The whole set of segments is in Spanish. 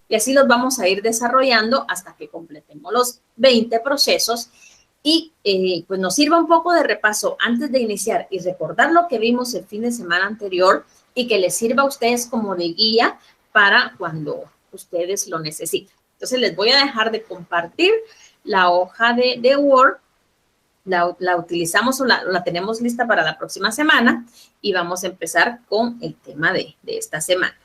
Y así los vamos a ir desarrollando hasta que completemos los 20 procesos y pues nos sirva un poco de repaso antes de iniciar y recordar lo que vimos el fin de semana anterior y que les sirva a ustedes como de guía para cuando ustedes lo necesiten. Entonces les voy a dejar de compartir la hoja de Word. La utilizamos o la tenemos lista para la próxima semana y vamos a empezar con el tema de esta semana.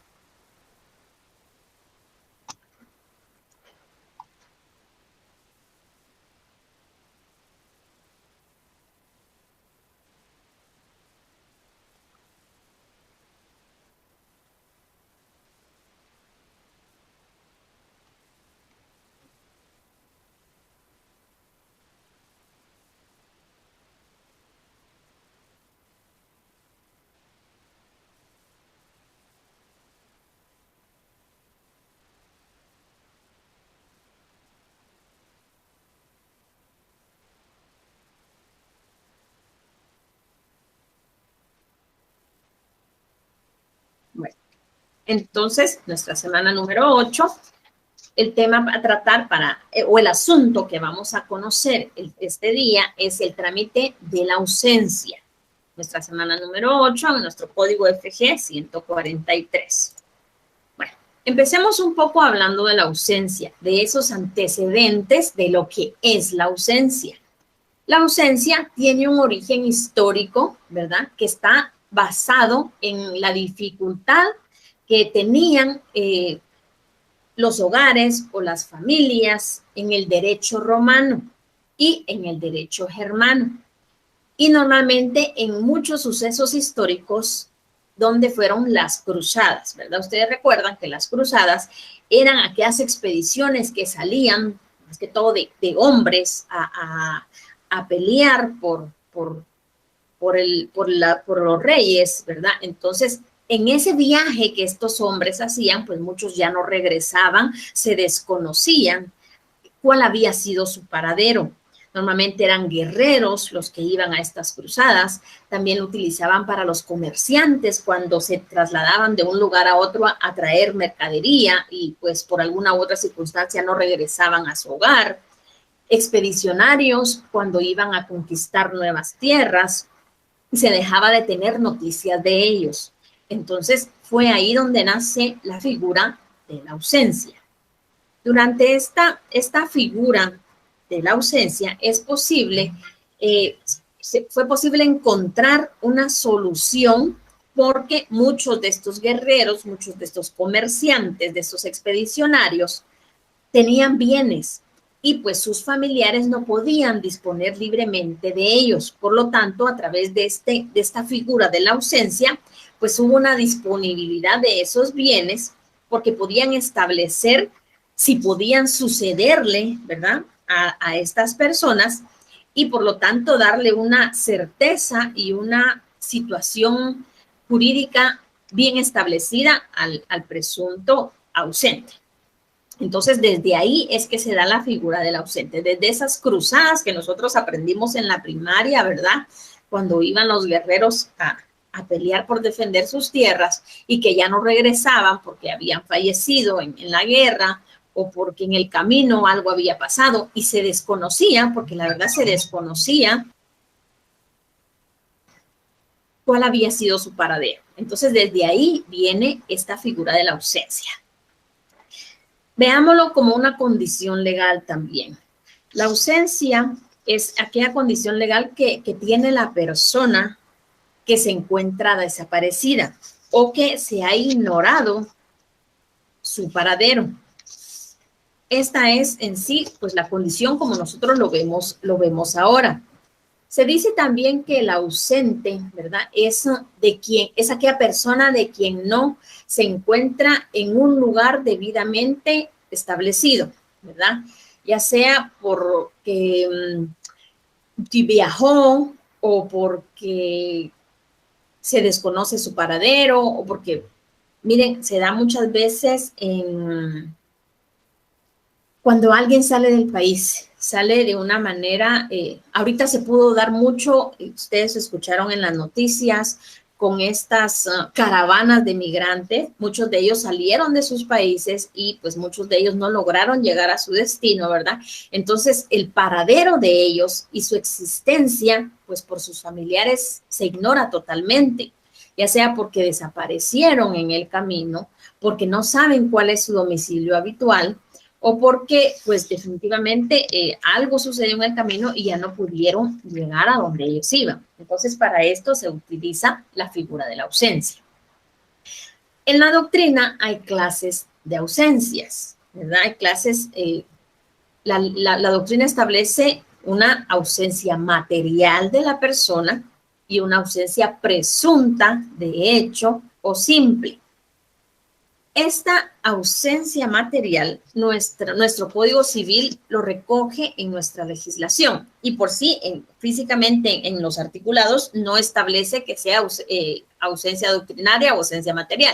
Bueno, entonces, nuestra semana número 8, el tema a tratar o el asunto que vamos a conocer este día es el trámite de la ausencia. Nuestra semana número 8, en nuestro código FG 143. Bueno, empecemos un poco hablando de la ausencia, de esos antecedentes de lo que es la ausencia. La ausencia tiene un origen histórico, ¿verdad? Que está basado en la dificultad que tenían los hogares o las familias en el derecho romano y en el derecho germano. Y normalmente en muchos sucesos históricos donde fueron las cruzadas, ¿verdad? Ustedes recuerdan que las cruzadas eran aquellas expediciones que salían, más que todo de hombres, a pelear por los reyes, ¿verdad? Entonces, en ese viaje que estos hombres hacían, pues muchos ya no regresaban, se desconocían cuál había sido su paradero. Normalmente eran guerreros los que iban a estas cruzadas, también lo utilizaban para los comerciantes cuando se trasladaban de un lugar a otro a traer mercadería y pues por alguna u otra circunstancia no regresaban a su hogar. Expedicionarios cuando iban a conquistar nuevas tierras y se dejaba de tener noticias de ellos. Entonces fue ahí donde nace la figura de la ausencia. Durante esta figura de la ausencia fue posible encontrar una solución porque muchos de estos guerreros, muchos de estos comerciantes, de estos expedicionarios, tenían bienes y pues sus familiares no podían disponer libremente de ellos. Por lo tanto, a través de esta figura de la ausencia, pues hubo una disponibilidad de esos bienes porque podían establecer si podían sucederle, ¿verdad?, a estas personas y por lo tanto darle una certeza y una situación jurídica bien establecida al presunto ausente. Entonces, desde ahí es que se da la figura del ausente, desde esas cruzadas que nosotros aprendimos en la primaria, ¿verdad?, cuando iban los guerreros a pelear por defender sus tierras y que ya no regresaban porque habían fallecido en la guerra o porque en el camino algo había pasado y se desconocía, porque la verdad se desconocía cuál había sido su paradero. Entonces, desde ahí viene esta figura de la ausencia. Veámoslo como una condición legal también. La ausencia es aquella condición legal que tiene la persona que se encuentra desaparecida o que se ha ignorado su paradero. Esta es en sí, pues, la condición como nosotros lo vemos ahora. Se dice también que el ausente, ¿verdad?, es aquella persona de quien no se encuentra en un lugar debidamente establecido, ¿verdad? Ya sea porque viajó o porque se desconoce su paradero o porque, miren, se da muchas veces cuando alguien sale del país, sale de una manera, ahorita se pudo dar mucho, ustedes escucharon en las noticias, con estas caravanas de migrantes. Muchos de ellos salieron de sus países y pues muchos de ellos no lograron llegar a su destino, ¿verdad? Entonces el paradero de ellos y su existencia, pues por sus familiares se ignora totalmente, ya sea porque desaparecieron en el camino, porque no saben cuál es su domicilio habitual, o porque pues definitivamente algo sucedió en el camino y ya no pudieron llegar a donde ellos iban. Entonces para esto se utiliza la figura de la ausencia. En la doctrina hay clases de ausencias, ¿verdad? Hay clases, la doctrina establece una ausencia material de la persona y una ausencia presunta de hecho o simple. Esta ausencia material, nuestro Código Civil lo recoge en nuestra legislación y por sí, físicamente en los articulados, no establece que sea ausencia doctrinaria o ausencia material.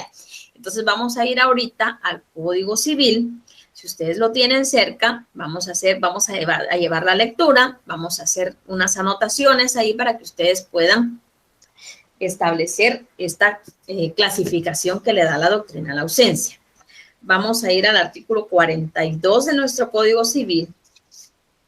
Entonces vamos a ir ahorita al Código Civil. Si ustedes lo tienen cerca, vamos a llevar la lectura, vamos a hacer unas anotaciones ahí para que ustedes puedan establecer esta clasificación que le da la doctrina a la ausencia. Vamos a ir al artículo 42 de nuestro Código Civil,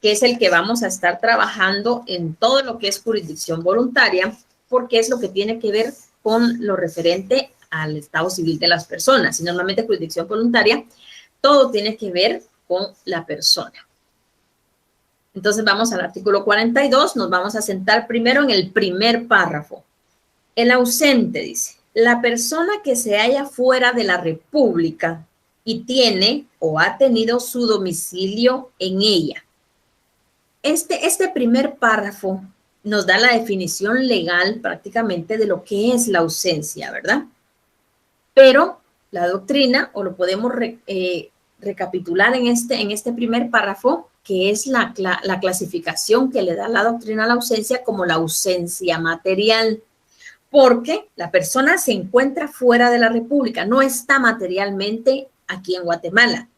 que es el que vamos a estar trabajando en todo lo que es jurisdicción voluntaria, porque es lo que tiene que ver con lo referente al estado civil de las personas. Y normalmente jurisdicción voluntaria, todo tiene que ver con la persona. Entonces vamos al artículo 42, nos vamos a sentar primero en el primer párrafo. El ausente dice, la persona que se halla fuera de la República y tiene o ha tenido su domicilio en ella. Este primer párrafo nos da la definición legal prácticamente de lo que es la ausencia, ¿verdad? Pero la doctrina, o lo podemos recapitular en este primer párrafo, que es la clasificación que le da la doctrina a la ausencia como la ausencia material. Porque la persona se encuentra fuera de la República, no está materialmente aquí en Guatemala,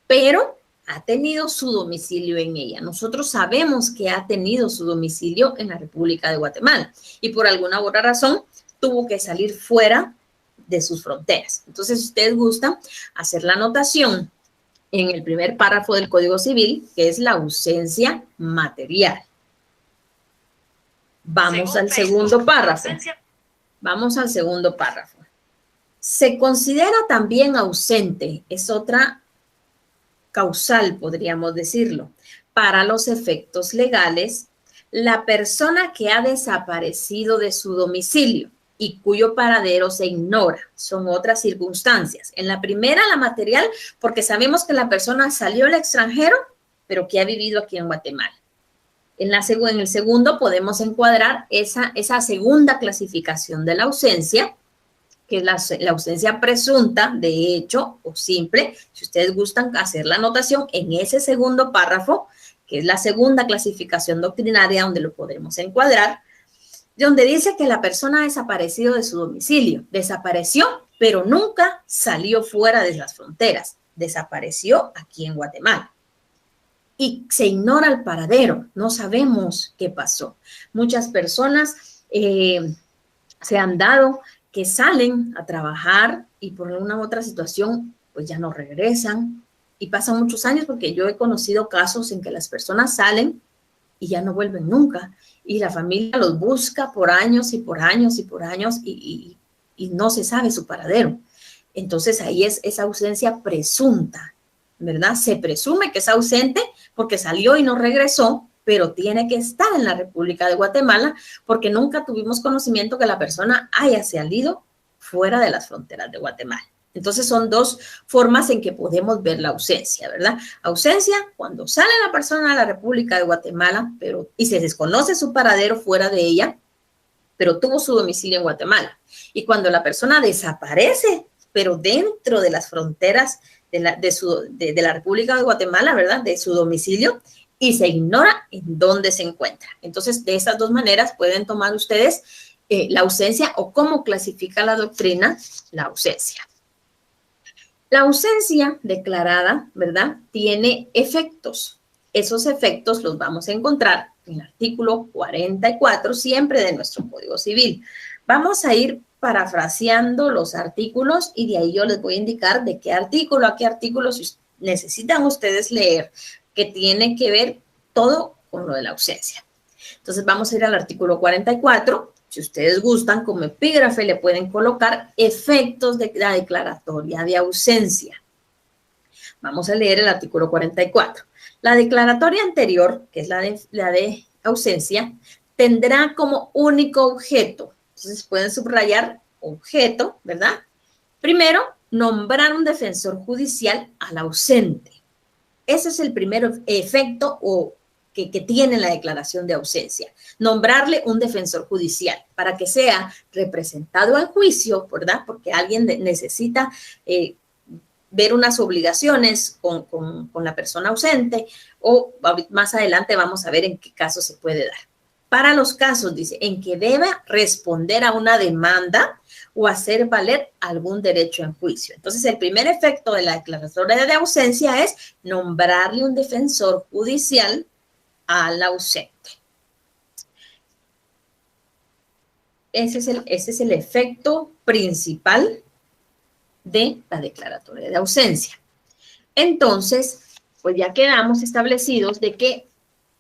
pero ha tenido su domicilio en ella. Nosotros sabemos que ha tenido su domicilio en la República de Guatemala y por alguna otra razón tuvo que salir fuera de sus fronteras. Entonces, si ustedes gustan hacer la anotación en el primer párrafo del Código Civil, que es la ausencia material. Vamos al segundo párrafo. Vamos al segundo párrafo. Se considera también ausente, es otra causal, podríamos decirlo, para los efectos legales, la persona que ha desaparecido de su domicilio y cuyo paradero se ignora. Son otras circunstancias. En la primera, la material, porque sabemos que la persona salió al extranjero, pero que ha vivido aquí en Guatemala. En el segundo podemos encuadrar esa segunda clasificación de la ausencia, que es la ausencia presunta de hecho o simple. Si ustedes gustan hacer la anotación en ese segundo párrafo, que es la segunda clasificación doctrinaria donde lo podemos encuadrar, donde dice que la persona ha desaparecido de su domicilio. Desapareció, pero nunca salió fuera de las fronteras. Desapareció aquí en Guatemala. Y se ignora el paradero, no sabemos qué pasó. Muchas personas se han dado que salen a trabajar y por alguna otra situación pues ya no regresan y pasan muchos años porque yo he conocido casos en que las personas salen y ya no vuelven nunca y la familia los busca por años y por años y por años y no se sabe su paradero. Entonces ahí es esa ausencia presunta, ¿verdad? Se presume que es ausente porque salió y no regresó, pero tiene que estar en la República de Guatemala porque nunca tuvimos conocimiento que la persona haya salido fuera de las fronteras de Guatemala. Entonces son dos formas en que podemos ver la ausencia, ¿verdad? Ausencia cuando sale la persona a la República de Guatemala y se desconoce su paradero fuera de ella, pero tuvo su domicilio en Guatemala. Y cuando la persona desaparece, pero dentro de las fronteras de la República de Guatemala, ¿verdad? De su domicilio, y se ignora en dónde se encuentra. Entonces, de esas dos maneras pueden tomar ustedes la ausencia o cómo clasifica la doctrina la ausencia. La ausencia declarada, ¿verdad? Tiene efectos. Esos efectos los vamos a encontrar en el artículo 44, siempre de nuestro Código Civil. Vamos a ir parafraseando los artículos y de ahí yo les voy a indicar de qué artículo a qué artículo si necesitan ustedes leer, que tiene que ver todo con lo de la ausencia. Entonces vamos a ir al artículo 44. Si ustedes gustan, como epígrafe le pueden colocar efectos de la declaratoria de ausencia. Vamos a leer el artículo 44. La declaratoria anterior, que es la de ausencia, tendrá como único objeto. Entonces pueden subrayar objeto, ¿verdad? Primero, nombrar un defensor judicial al ausente. Ese es el primer efecto que tiene la declaración de ausencia. Nombrarle un defensor judicial para que sea representado al juicio, ¿verdad? Porque alguien necesita ver unas obligaciones con la persona ausente, o más adelante vamos a ver en qué caso se puede dar. Para los casos, dice, en que deba responder a una demanda o hacer valer algún derecho en juicio. Entonces, el primer efecto de la declaratoria de ausencia es nombrarle un defensor judicial al ausente. Ese es el efecto principal de la declaratoria de ausencia. Entonces, pues ya quedamos establecidos de que,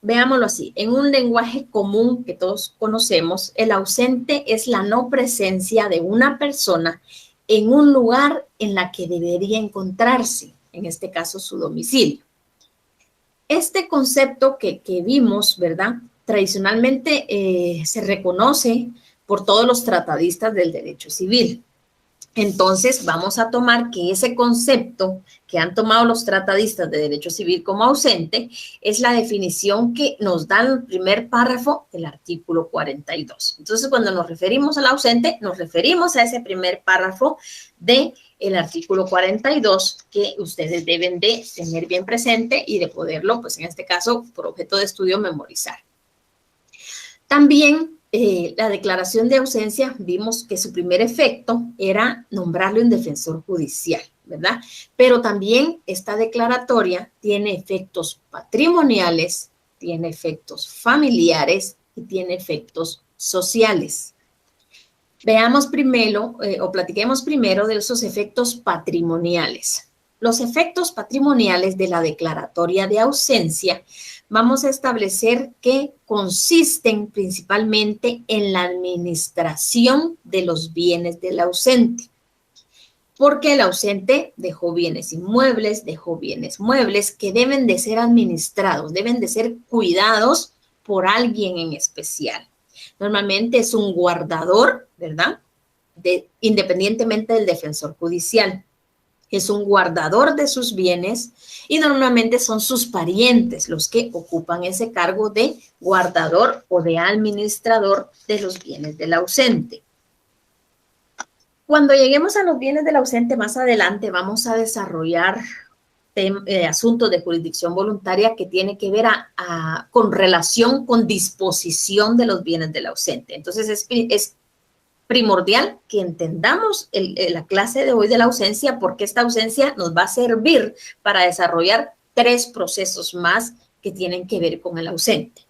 veámoslo así, en un lenguaje común que todos conocemos, el ausente es la no presencia de una persona en un lugar en la que debería encontrarse, en este caso su domicilio. Este concepto que vimos, ¿verdad? Tradicionalmente se reconoce por todos los tratadistas del derecho civil. Entonces, vamos a tomar que ese concepto que han tomado los tratadistas de derecho civil como ausente es la definición que nos da el primer párrafo del artículo 42. Entonces, cuando nos referimos al ausente, nos referimos a ese primer párrafo del artículo 42 que ustedes deben de tener bien presente y de poderlo, pues en este caso, por objeto de estudio, memorizar. También la declaración de ausencia, vimos que su primer efecto era nombrarle un defensor judicial, ¿verdad? Pero también esta declaratoria tiene efectos patrimoniales, tiene efectos familiares y tiene efectos sociales. Veamos primero o platiquemos primero de esos efectos patrimoniales. Los efectos patrimoniales de la declaratoria de ausencia vamos a establecer que consisten principalmente en la administración de los bienes del ausente. Porque el ausente dejó bienes inmuebles, dejó bienes muebles que deben de ser administrados, deben de ser cuidados por alguien en especial. Normalmente es un guardador, ¿verdad? Independientemente del defensor judicial. Es un guardador de sus bienes y normalmente son sus parientes los que ocupan ese cargo de guardador o de administrador de los bienes del ausente. Cuando lleguemos a los bienes del ausente más adelante vamos a desarrollar asuntos de jurisdicción voluntaria que tiene que ver con relación con disposición de los bienes del ausente. Entonces es primordial que entendamos la clase de hoy de la ausencia, porque esta ausencia nos va a servir para desarrollar 3 procesos más que tienen que ver con el ausente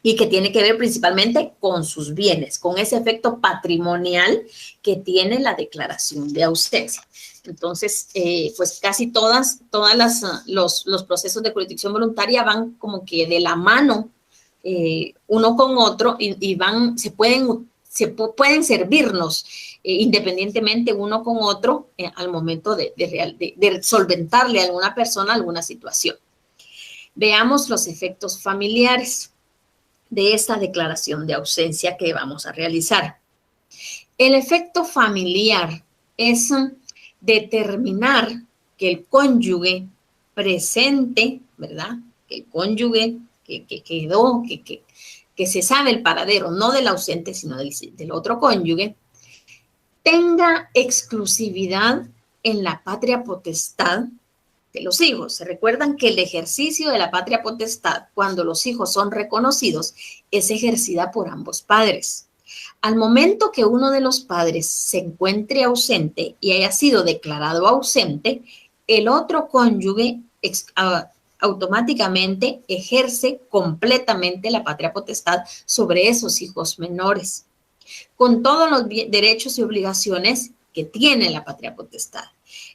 y que tiene que ver principalmente con sus bienes, con ese efecto patrimonial que tiene la declaración de ausencia. Entonces, pues casi todos los procesos de jurisdicción voluntaria van como que de la mano uno con otro y pueden servirnos independientemente uno con otro al momento de solventarle a alguna persona alguna situación. Veamos los efectos familiares de esta declaración de ausencia que vamos a realizar. El efecto familiar es determinar que el cónyuge presente, ¿verdad? Que el cónyuge que quedó, que se sabe el paradero, no del ausente, sino del otro cónyuge, tenga exclusividad en la patria potestad de los hijos. Se recuerdan que el ejercicio de la patria potestad, cuando los hijos son reconocidos, es ejercida por ambos padres. Al momento que uno de los padres se encuentre ausente y haya sido declarado ausente, el otro cónyuge automáticamente ejerce completamente la patria potestad sobre esos hijos menores. con todos los derechos y obligaciones que tiene la patria potestad.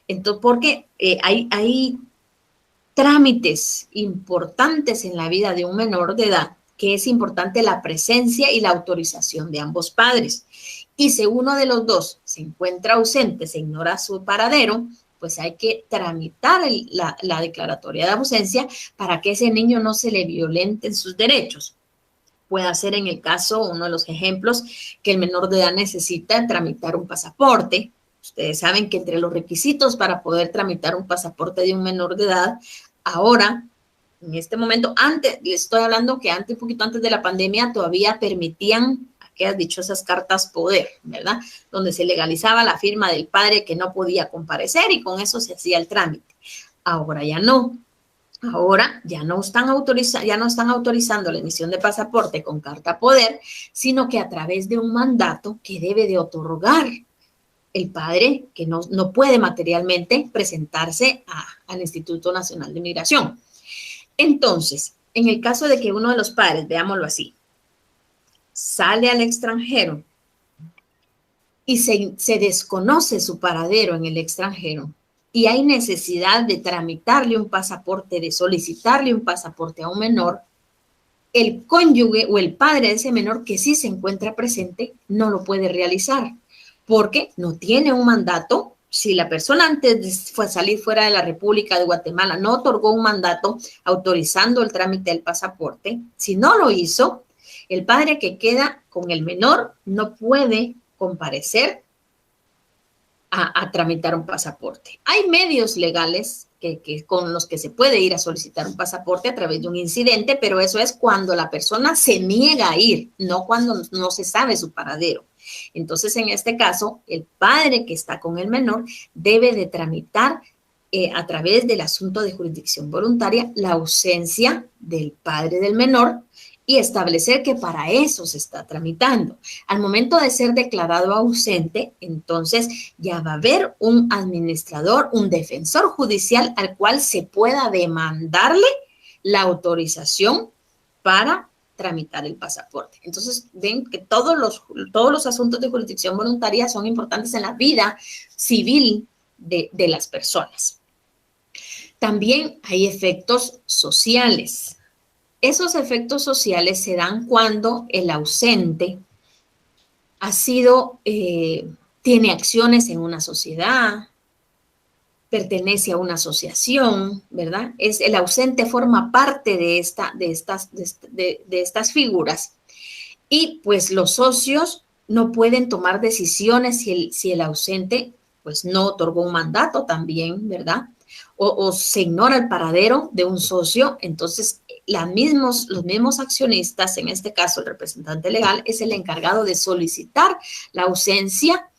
Entonces, porque hay trámites importantes en la vida de un menor de edad, que es importante la presencia y la autorización de ambos padres. Y si uno de los dos se encuentra ausente, se ignora su paradero, pues hay que tramitar la declaratoria de ausencia para que ese niño no se le violenten sus derechos. Puede ser en el caso, uno de los ejemplos, que el menor de edad necesita tramitar un pasaporte. Ustedes saben que entre los requisitos para poder tramitar un pasaporte de un menor de edad, ahora, en este momento, antes, les estoy hablando que antes, un poquito antes de la pandemia, todavía permitían aquellas dichosas cartas poder, ¿verdad? Donde se legalizaba la firma del padre que no podía comparecer y con eso se hacía el trámite. Ahora ya no. Ahora ya no están autorizando la emisión de pasaporte con carta poder, sino que a través de un mandato que debe de otorgar el padre, que no puede materialmente presentarse al Instituto Nacional de Migración. Entonces, en el caso de que uno de los padres, veámoslo así, sale al extranjero y se desconoce su paradero en el extranjero, y hay necesidad de tramitarle un pasaporte, de solicitarle un pasaporte a un menor, el cónyuge o el padre de ese menor que sí se encuentra presente no lo puede realizar porque no tiene un mandato. Si la persona antes de salir fuera de la República de Guatemala no otorgó un mandato autorizando el trámite del pasaporte, si no lo hizo, el padre que queda con el menor no puede comparecer a tramitar un pasaporte. Hay medios legales con los que se puede ir a solicitar un pasaporte a través de un incidente, pero eso es cuando la persona se niega a ir, no cuando no se sabe su paradero. Entonces, en este caso, el padre que está con el menor debe de tramitar a través del asunto de jurisdicción voluntaria la ausencia del padre del menor y establecer que para eso se está tramitando. Al momento de ser declarado ausente, entonces ya va a haber un administrador, un defensor judicial al cual se pueda demandarle la autorización para tramitar el pasaporte. Entonces, ven que todos los asuntos de jurisdicción voluntaria son importantes en la vida civil de las personas. También hay efectos sociales. Esos efectos sociales se dan cuando el ausente ha sido, tiene acciones en una sociedad, pertenece a una asociación, ¿verdad? El ausente forma parte de estas figuras. Y pues los socios no pueden tomar decisiones si el ausente pues no otorgó un mandato también, ¿verdad? O se ignora el paradero de un socio, entonces los mismos accionistas, en este caso el representante legal, es el encargado de solicitar la ausencia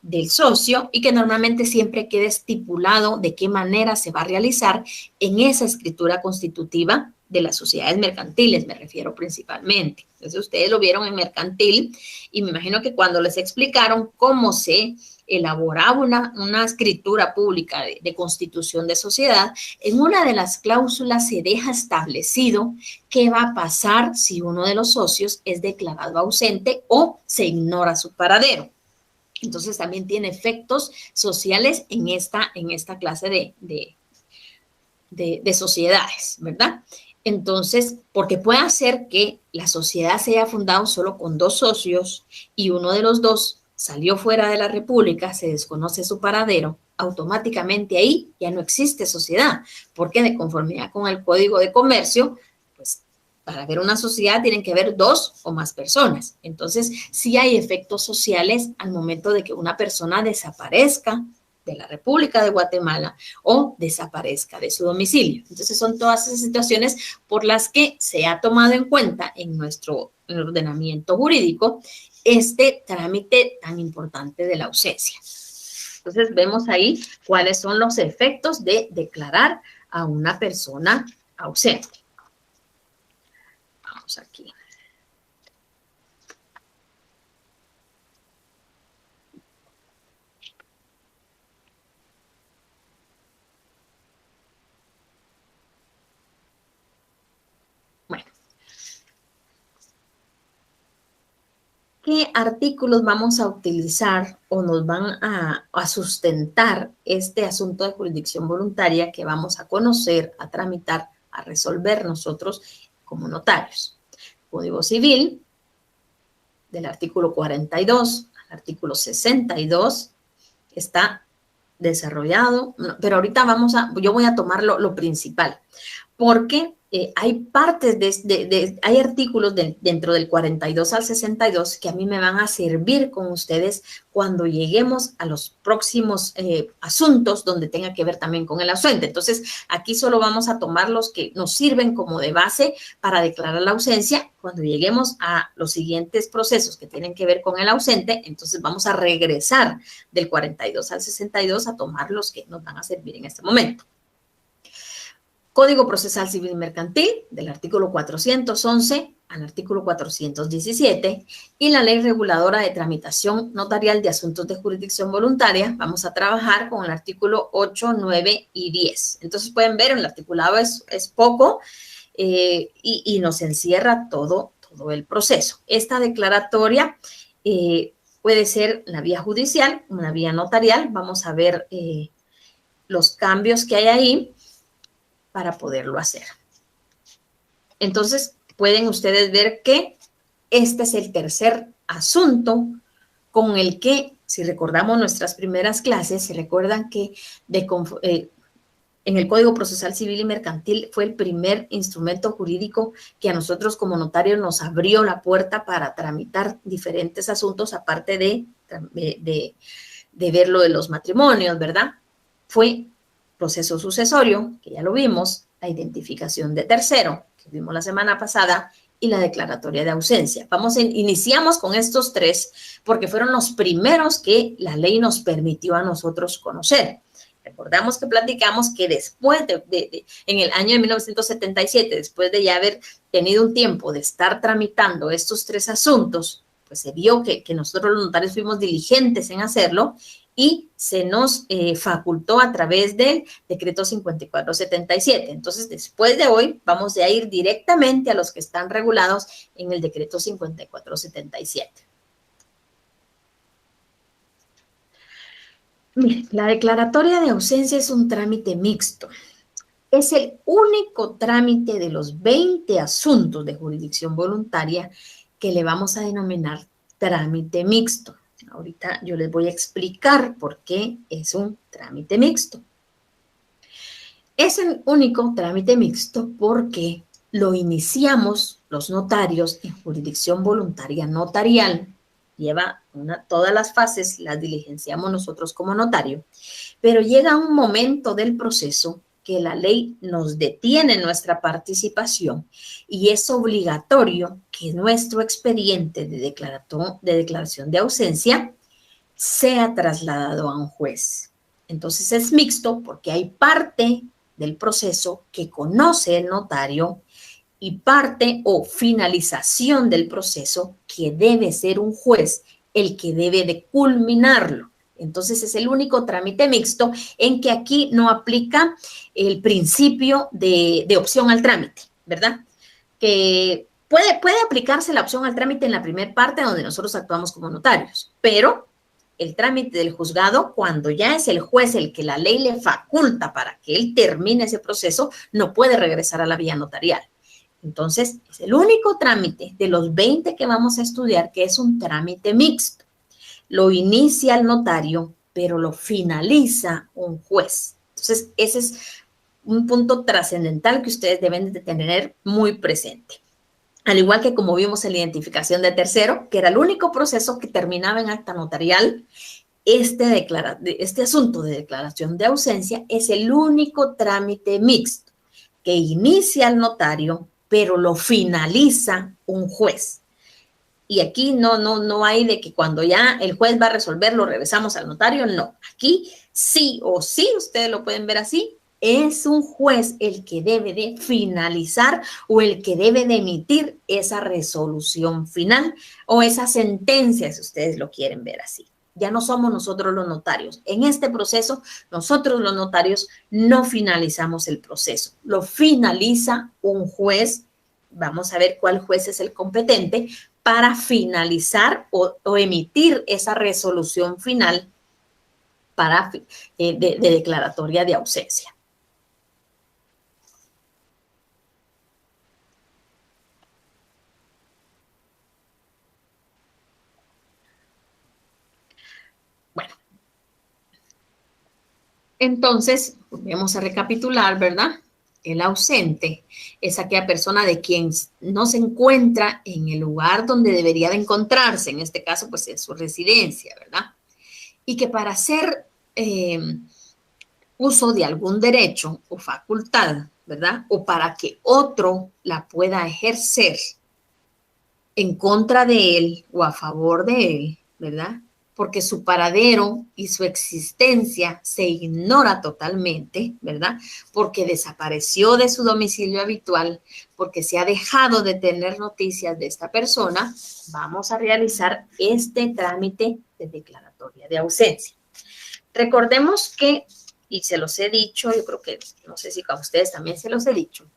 del socio y que normalmente siempre quede estipulado de qué manera se va a realizar en esa escritura constitutiva de las sociedades mercantiles, me refiero principalmente. Entonces, ustedes lo vieron en mercantil y me imagino que cuando les explicaron cómo se elaboraba una escritura pública de constitución de sociedad, en una de las cláusulas se deja establecido qué va a pasar si uno de los socios es declarado ausente o se ignora su paradero. Entonces también tiene efectos sociales en esta clase de sociedades, ¿verdad? Entonces, porque puede ser que la sociedad se haya fundado solo con dos socios y uno de los dos salió fuera de la República, se desconoce su paradero, automáticamente ahí ya no existe sociedad, porque de conformidad con el Código de Comercio, pues para haber una sociedad tienen que haber dos o más personas. Entonces, sí hay efectos sociales al momento de que una persona desaparezca de la República de Guatemala o desaparezca de su domicilio. Entonces, son todas esas situaciones por las que se ha tomado en cuenta en nuestro ordenamiento jurídico este trámite tan importante de la ausencia. Entonces, vemos ahí cuáles son los efectos de declarar a una persona ausente. Vamos aquí. Bueno. ¿qué artículos vamos a utilizar o nos van a sustentar este asunto de jurisdicción voluntaria que vamos a conocer, a tramitar, a resolver nosotros como notarios? Código Civil, del artículo 42 al artículo 62, está desarrollado, pero ahorita yo voy a tomar lo principal, porque hay partes hay artículos dentro del 42 al 62 que a mí me van a servir con ustedes cuando lleguemos a los próximos asuntos donde tenga que ver también con el ausente. Entonces, aquí solo vamos a tomar los que nos sirven como de base para declarar la ausencia. Cuando lleguemos a los siguientes procesos que tienen que ver con el ausente, entonces vamos a regresar del 42 al 62 a tomar los que nos van a servir en este momento. Código Procesal Civil y Mercantil, del artículo 411 al artículo 417, y la Ley Reguladora de Tramitación Notarial de Asuntos de Jurisdicción Voluntaria. Vamos a trabajar con el artículo 8, 9 y 10. Entonces pueden ver, el articulado es poco y nos encierra todo el proceso. Esta declaratoria puede ser una vía judicial, una vía notarial. Vamos a ver los cambios que hay ahí para poderlo hacer. Entonces, pueden ustedes ver que este es el tercer asunto con el que, si recordamos nuestras primeras clases, se recuerdan que en el Código Procesal Civil y Mercantil fue el primer instrumento jurídico que a nosotros como notarios nos abrió la puerta para tramitar diferentes asuntos, aparte de ver lo de los matrimonios, ¿verdad? Fue proceso sucesorio, que ya lo vimos, la identificación de tercero, que vimos la semana pasada, y la declaratoria de ausencia. Iniciamos con estos tres porque fueron los primeros que la ley nos permitió a nosotros conocer. Recordamos que platicamos que después en el año de 1977, después de ya haber tenido un tiempo de estar tramitando estos tres asuntos, pues se vio que nosotros los notarios fuimos diligentes en hacerlo y se nos facultó a través del decreto 5477. Entonces, después de hoy, vamos a ir directamente a los que están regulados en el decreto 5477. Miren, la declaratoria de ausencia es un trámite mixto. Es el único trámite de los 20 asuntos de jurisdicción voluntaria que le vamos a denominar trámite mixto. Ahorita yo les voy a explicar por qué es un trámite mixto. Es el único trámite mixto porque lo iniciamos los notarios en jurisdicción voluntaria notarial. Lleva todas las fases, las diligenciamos nosotros como notario, pero llega un momento del proceso que la ley nos detiene nuestra participación y es obligatorio que nuestro expediente de declaración de ausencia sea trasladado a un juez. Entonces es mixto porque hay parte del proceso que conoce el notario y parte o finalización del proceso que debe ser un juez el que debe de culminarlo. Entonces es el único trámite mixto en que aquí no aplica el principio de opción al trámite, ¿verdad? Que puede aplicarse la opción al trámite en la primera parte donde nosotros actuamos como notarios, pero el trámite del juzgado, cuando ya es el juez el que la ley le faculta para que él termine ese proceso, no puede regresar a la vía notarial. Entonces, es el único trámite de los 20 que vamos a estudiar que es un trámite mixto. Lo inicia el notario, pero lo finaliza un juez. Entonces, ese es un punto trascendental que ustedes deben de tener muy presente. Al igual que como vimos en la identificación de tercero, que era el único proceso que terminaba en acta notarial, este asunto de declaración de ausencia es el único trámite mixto que inicia el notario, pero lo finaliza un juez. Y aquí no hay de que cuando ya el juez va a resolver lo regresamos al notario, no. Aquí sí o sí, ustedes lo pueden ver así, es un juez el que debe de finalizar o el que debe de emitir esa resolución final o esa sentencia, si ustedes lo quieren ver así. Ya no somos nosotros los notarios. En este proceso, nosotros los notarios no finalizamos el proceso. Lo finaliza un juez. Vamos a ver cuál juez es el competente para finalizar o emitir esa resolución final para, de declaratoria de ausencia. Bueno, entonces, volvemos a recapitular, ¿verdad? El ausente es aquella persona de quien no se encuentra en el lugar donde debería de encontrarse, en este caso, pues en su residencia, ¿verdad? Y que para hacer uso de algún derecho o facultad, ¿verdad? O para que otro la pueda ejercer en contra de él o a favor de él, ¿verdad? Porque su paradero y su existencia se ignora totalmente, ¿verdad? Porque desapareció de su domicilio habitual, porque se ha dejado de tener noticias de esta persona, vamos a realizar este trámite de declaratoria de ausencia. Recordemos que, y se los he dicho, yo creo que, no sé si a ustedes también se los he dicho,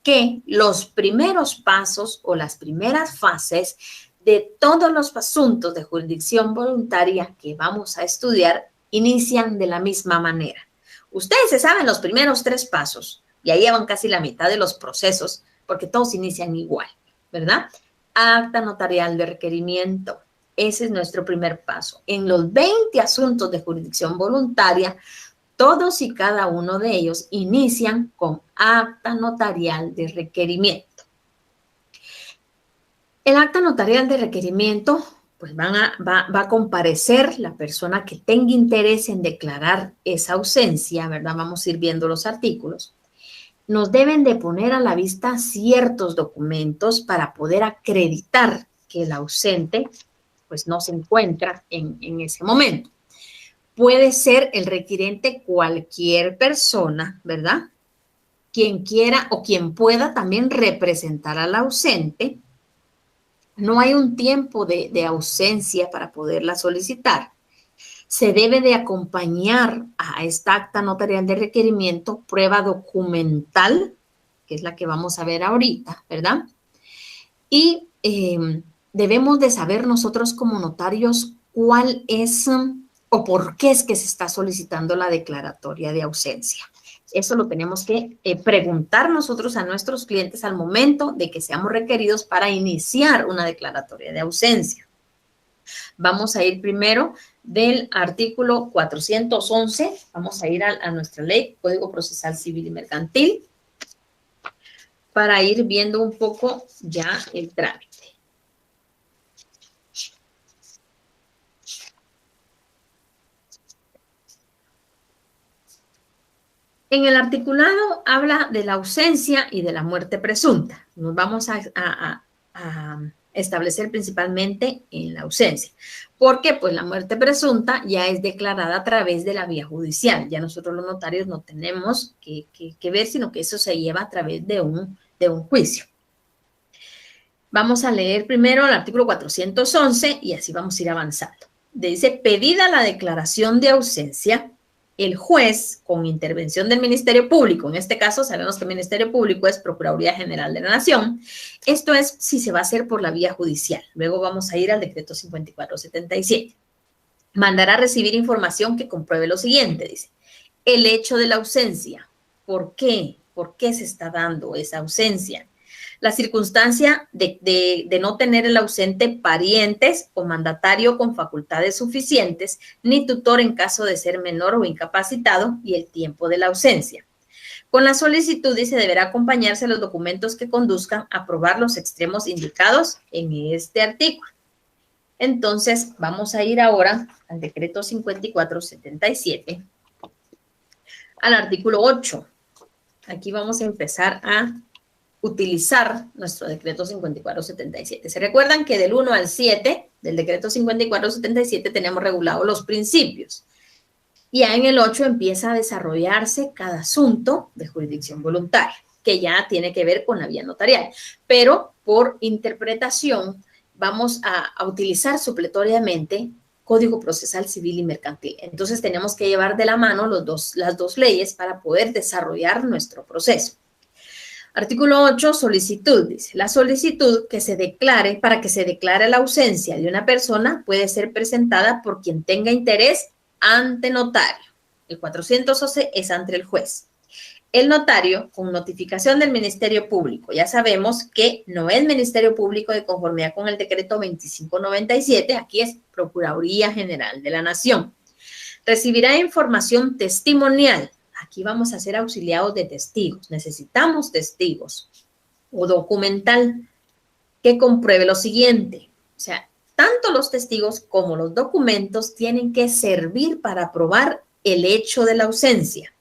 que los primeros pasos o las primeras fases de todos los asuntos de jurisdicción voluntaria que vamos a estudiar inician de la misma manera. Ustedes se saben los primeros 3 pasos y ahí llevan casi la mitad de los procesos porque todos inician igual, ¿verdad? Acta notarial de requerimiento. Ese es nuestro primer paso. En los 20 asuntos de jurisdicción voluntaria, todos y cada uno de ellos inician con acta notarial de requerimiento. El acta notarial de requerimiento, pues va a comparecer la persona que tenga interés en declarar esa ausencia, ¿verdad? Vamos a ir viendo los artículos. Nos deben de poner a la vista ciertos documentos para poder acreditar que el ausente, pues no se encuentra en ese momento. Puede ser el requirente cualquier persona, ¿verdad? Quien quiera o quien pueda también representar al ausente. No hay un tiempo de ausencia para poderla solicitar. Se debe de acompañar a esta acta notarial de requerimiento prueba documental, que es la que vamos a ver ahorita, ¿verdad? Y debemos de saber nosotros como notarios cuál es o por qué es que se está solicitando la declaratoria de ausencia. Eso lo tenemos que preguntar nosotros a nuestros clientes al momento de que seamos requeridos para iniciar una declaratoria de ausencia. Vamos a ir primero del artículo 411, vamos a ir a nuestra ley, Código Procesal Civil y Mercantil, para ir viendo un poco ya el trámite. En el articulado habla de la ausencia y de la muerte presunta. Nos vamos a establecer principalmente en la ausencia. Porque pues la muerte presunta ya es declarada a través de la vía judicial. Ya nosotros los notarios no tenemos que ver, sino que eso se lleva a través de un juicio. Vamos a leer primero el artículo 411 y así vamos a ir avanzando. Dice, pedida la declaración de ausencia, el juez, con intervención del Ministerio Público, en este caso sabemos que el Ministerio Público es Procuraduría General de la Nación, esto es si se va a hacer por la vía judicial. Luego vamos a ir al decreto 5477. Mandará a recibir información que compruebe lo siguiente, dice, el hecho de la ausencia. ¿Por qué? ¿Por qué se está dando esa ausencia? La circunstancia de no tener el ausente parientes o mandatario con facultades suficientes, ni tutor en caso de ser menor o incapacitado, y el tiempo de la ausencia. Con la solicitud, dice, deberá acompañarse los documentos que conduzcan a probar los extremos indicados en este artículo. Entonces, vamos a ir ahora al decreto 5477, al artículo 8. Aquí vamos a empezar a utilizar nuestro decreto 5477. ¿Se recuerdan que del 1 al 7 del decreto 5477 tenemos regulados los principios? Y ya en el 8 empieza a desarrollarse cada asunto de jurisdicción voluntaria, que ya tiene que ver con la vía notarial. Pero por interpretación vamos a utilizar supletoriamente Código Procesal Civil y Mercantil. Entonces tenemos que llevar de la mano las dos leyes para poder desarrollar nuestro proceso. Artículo 8, solicitud. Dice, la solicitud que se declare, para que se declare la ausencia de una persona puede ser presentada por quien tenga interés ante notario. El 411 es ante el juez. El notario, con notificación del Ministerio Público, ya sabemos que no es Ministerio Público de conformidad con el decreto 2597, aquí es Procuraduría General de la Nación. Recibirá información testimonial. Aquí vamos a ser auxiliados de testigos. Necesitamos testigos o documental que compruebe lo siguiente. O sea, tanto los testigos como los documentos tienen que servir para probar el hecho de la ausencia.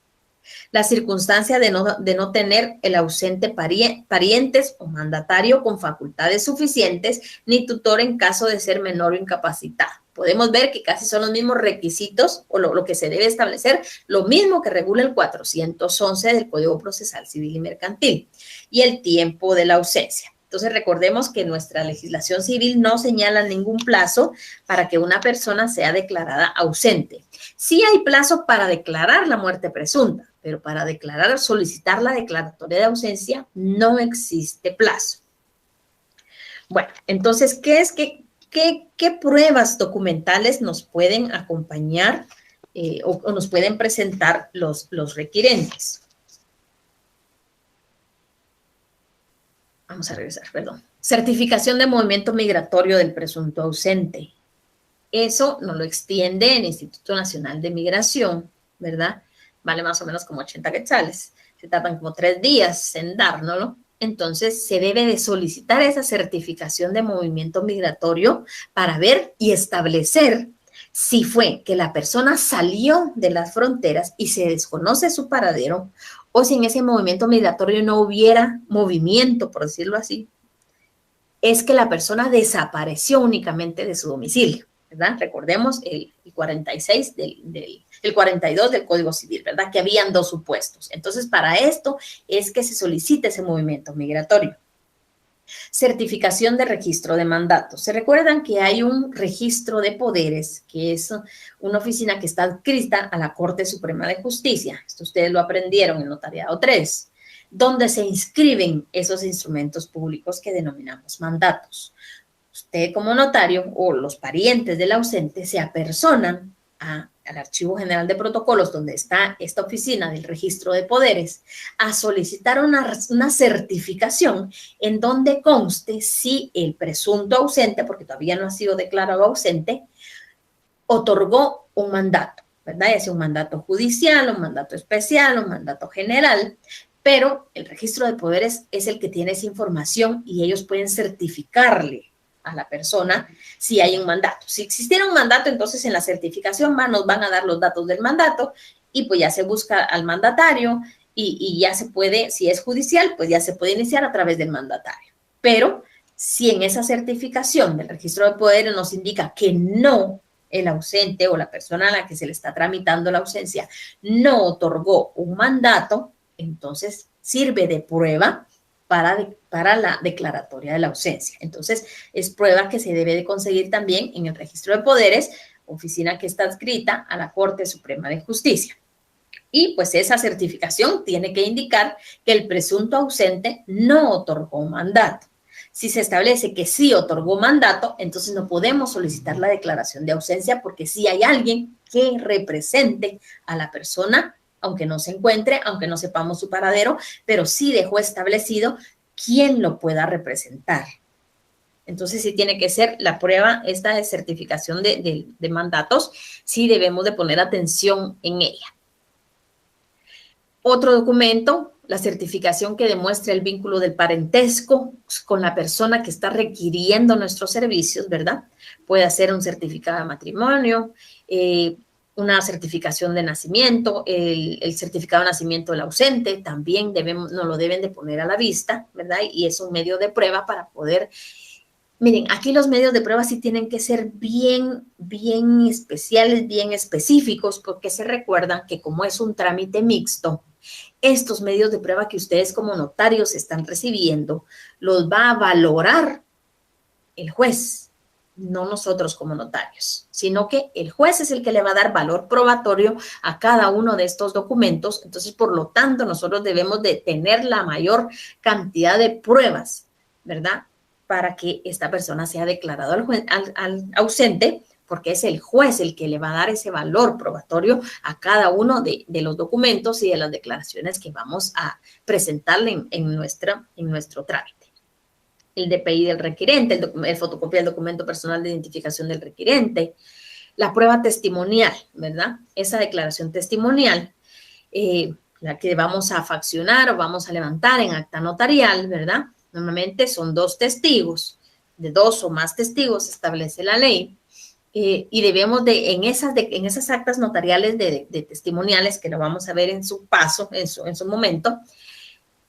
La circunstancia de no tener el ausente parientes o mandatario con facultades suficientes, ni tutor en caso de ser menor o incapacitado. Podemos ver que casi son los mismos requisitos o lo que se debe establecer, lo mismo que regula el 411 del Código Procesal Civil y Mercantil, y el tiempo de la ausencia. Entonces, recordemos que nuestra legislación civil no señala ningún plazo para que una persona sea declarada ausente. Sí hay plazo para declarar la muerte presunta, pero para solicitar la declaratoria de ausencia no existe plazo. Bueno, entonces, ¿qué pruebas documentales nos pueden acompañar o nos pueden presentar los requirentes? Vamos a regresar, perdón. Certificación de movimiento migratorio del presunto ausente. Eso nos lo extiende el Instituto Nacional de Migración, ¿verdad? Vale más o menos como 80 quetzales. Se tardan como 3 días en dárnoslo. Entonces, se debe de solicitar esa certificación de movimiento migratorio para ver y establecer si fue que la persona salió de las fronteras y se desconoce su paradero, o si en ese movimiento migratorio no hubiera movimiento, por decirlo así, es que la persona desapareció únicamente de su domicilio, ¿verdad? Recordemos el 46 el 42 del Código Civil, ¿verdad? Que habían 2 supuestos. Entonces, para esto es que se solicita ese movimiento migratorio. Certificación de registro de mandatos. Se recuerdan que hay un registro de poderes, que es una oficina que está adscrita a la Corte Suprema de Justicia. Esto ustedes lo aprendieron en Notariado 3, donde se inscriben esos instrumentos públicos que denominamos mandatos. Usted como notario o los parientes del ausente se apersonan al Archivo General de Protocolos, donde está esta oficina del registro de poderes, a solicitar una certificación en donde conste si el presunto ausente, porque todavía no ha sido declarado ausente, otorgó un mandato, ¿verdad? Ya sea un mandato judicial, un mandato especial, un mandato general, pero el registro de poderes es el que tiene esa información y ellos pueden certificarle a la persona si hay un mandato. Si existiera un mandato, entonces en la certificación nos van a dar los datos del mandato y pues ya se busca al mandatario y ya se puede, si es judicial, pues ya se puede iniciar a través del mandatario. Pero si en esa certificación del registro de poderes nos indica que no, el ausente o la persona a la que se le está tramitando la ausencia no otorgó un mandato, entonces sirve de prueba para la declaratoria de la ausencia. Entonces, es prueba que se debe de conseguir también en el registro de poderes, oficina que está adscrita a la Corte Suprema de Justicia. Y pues esa certificación tiene que indicar que el presunto ausente no otorgó un mandato. Si se establece que sí otorgó mandato, entonces no podemos solicitar la declaración de ausencia porque sí hay alguien que represente a la persona, aunque no se encuentre, aunque no sepamos su paradero, pero sí dejó establecido quién lo pueda representar. Entonces sí tiene que ser la prueba, esta de certificación de mandatos, sí debemos de poner atención en ella. Otro documento, la certificación que demuestra el vínculo del parentesco con la persona que está requiriendo nuestros servicios, ¿verdad? Puede ser un certificado de matrimonio, una certificación de nacimiento, el certificado de nacimiento del ausente, también nos lo deben de poner a la vista, ¿verdad? Y es un medio de prueba para poder... Miren, aquí los medios de prueba sí tienen que ser bien especiales, bien específicos, porque se recuerdan que como es un trámite mixto, estos medios de prueba que ustedes como notarios están recibiendo, los va a valorar el juez, no nosotros como notarios, sino que el juez es el que le va a dar valor probatorio a cada uno de estos documentos. Entonces, por lo tanto, nosotros debemos de tener la mayor cantidad de pruebas, ¿verdad? Para que esta persona sea declarado al ausente, porque es el juez el que le va a dar ese valor probatorio a cada uno de los documentos y de las declaraciones que vamos a presentarle en nuestro trámite. El DPI del requirente, el fotocopia del documento personal de identificación del requirente, la prueba testimonial, ¿verdad? Esa declaración testimonial, la que vamos a faccionar o vamos a levantar en acta notarial, ¿verdad? Normalmente son 2 testigos, de 2 o más testigos establece la ley. Y debemos en esas actas notariales de testimoniales, que lo vamos a ver en su paso, en su momento,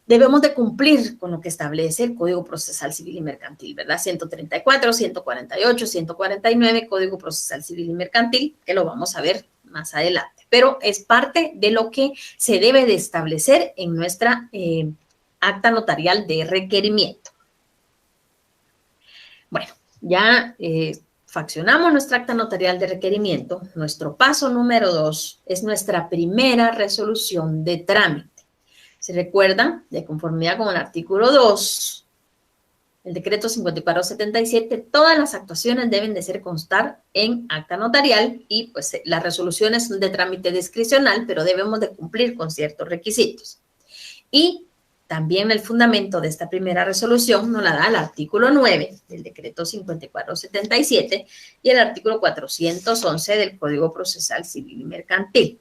debemos de cumplir con lo que establece el Código Procesal Civil y Mercantil, ¿verdad? 134, 148, 149, Código Procesal Civil y Mercantil, que lo vamos a ver más adelante. Pero es parte de lo que se debe de establecer en nuestra acta notarial de requerimiento. Bueno, ya faccionamos nuestra acta notarial de requerimiento. Nuestro paso número 2 es nuestra primera resolución de trámite. ¿Se recuerdan? De conformidad con el artículo 2, el decreto 5477, todas las actuaciones deben de constar en acta notarial y pues las resoluciones son de trámite discrecional, pero debemos de cumplir con ciertos requisitos. Y también el fundamento de esta primera resolución nos la da el artículo 9 del decreto 5477 y el artículo 411 del Código Procesal Civil y Mercantil.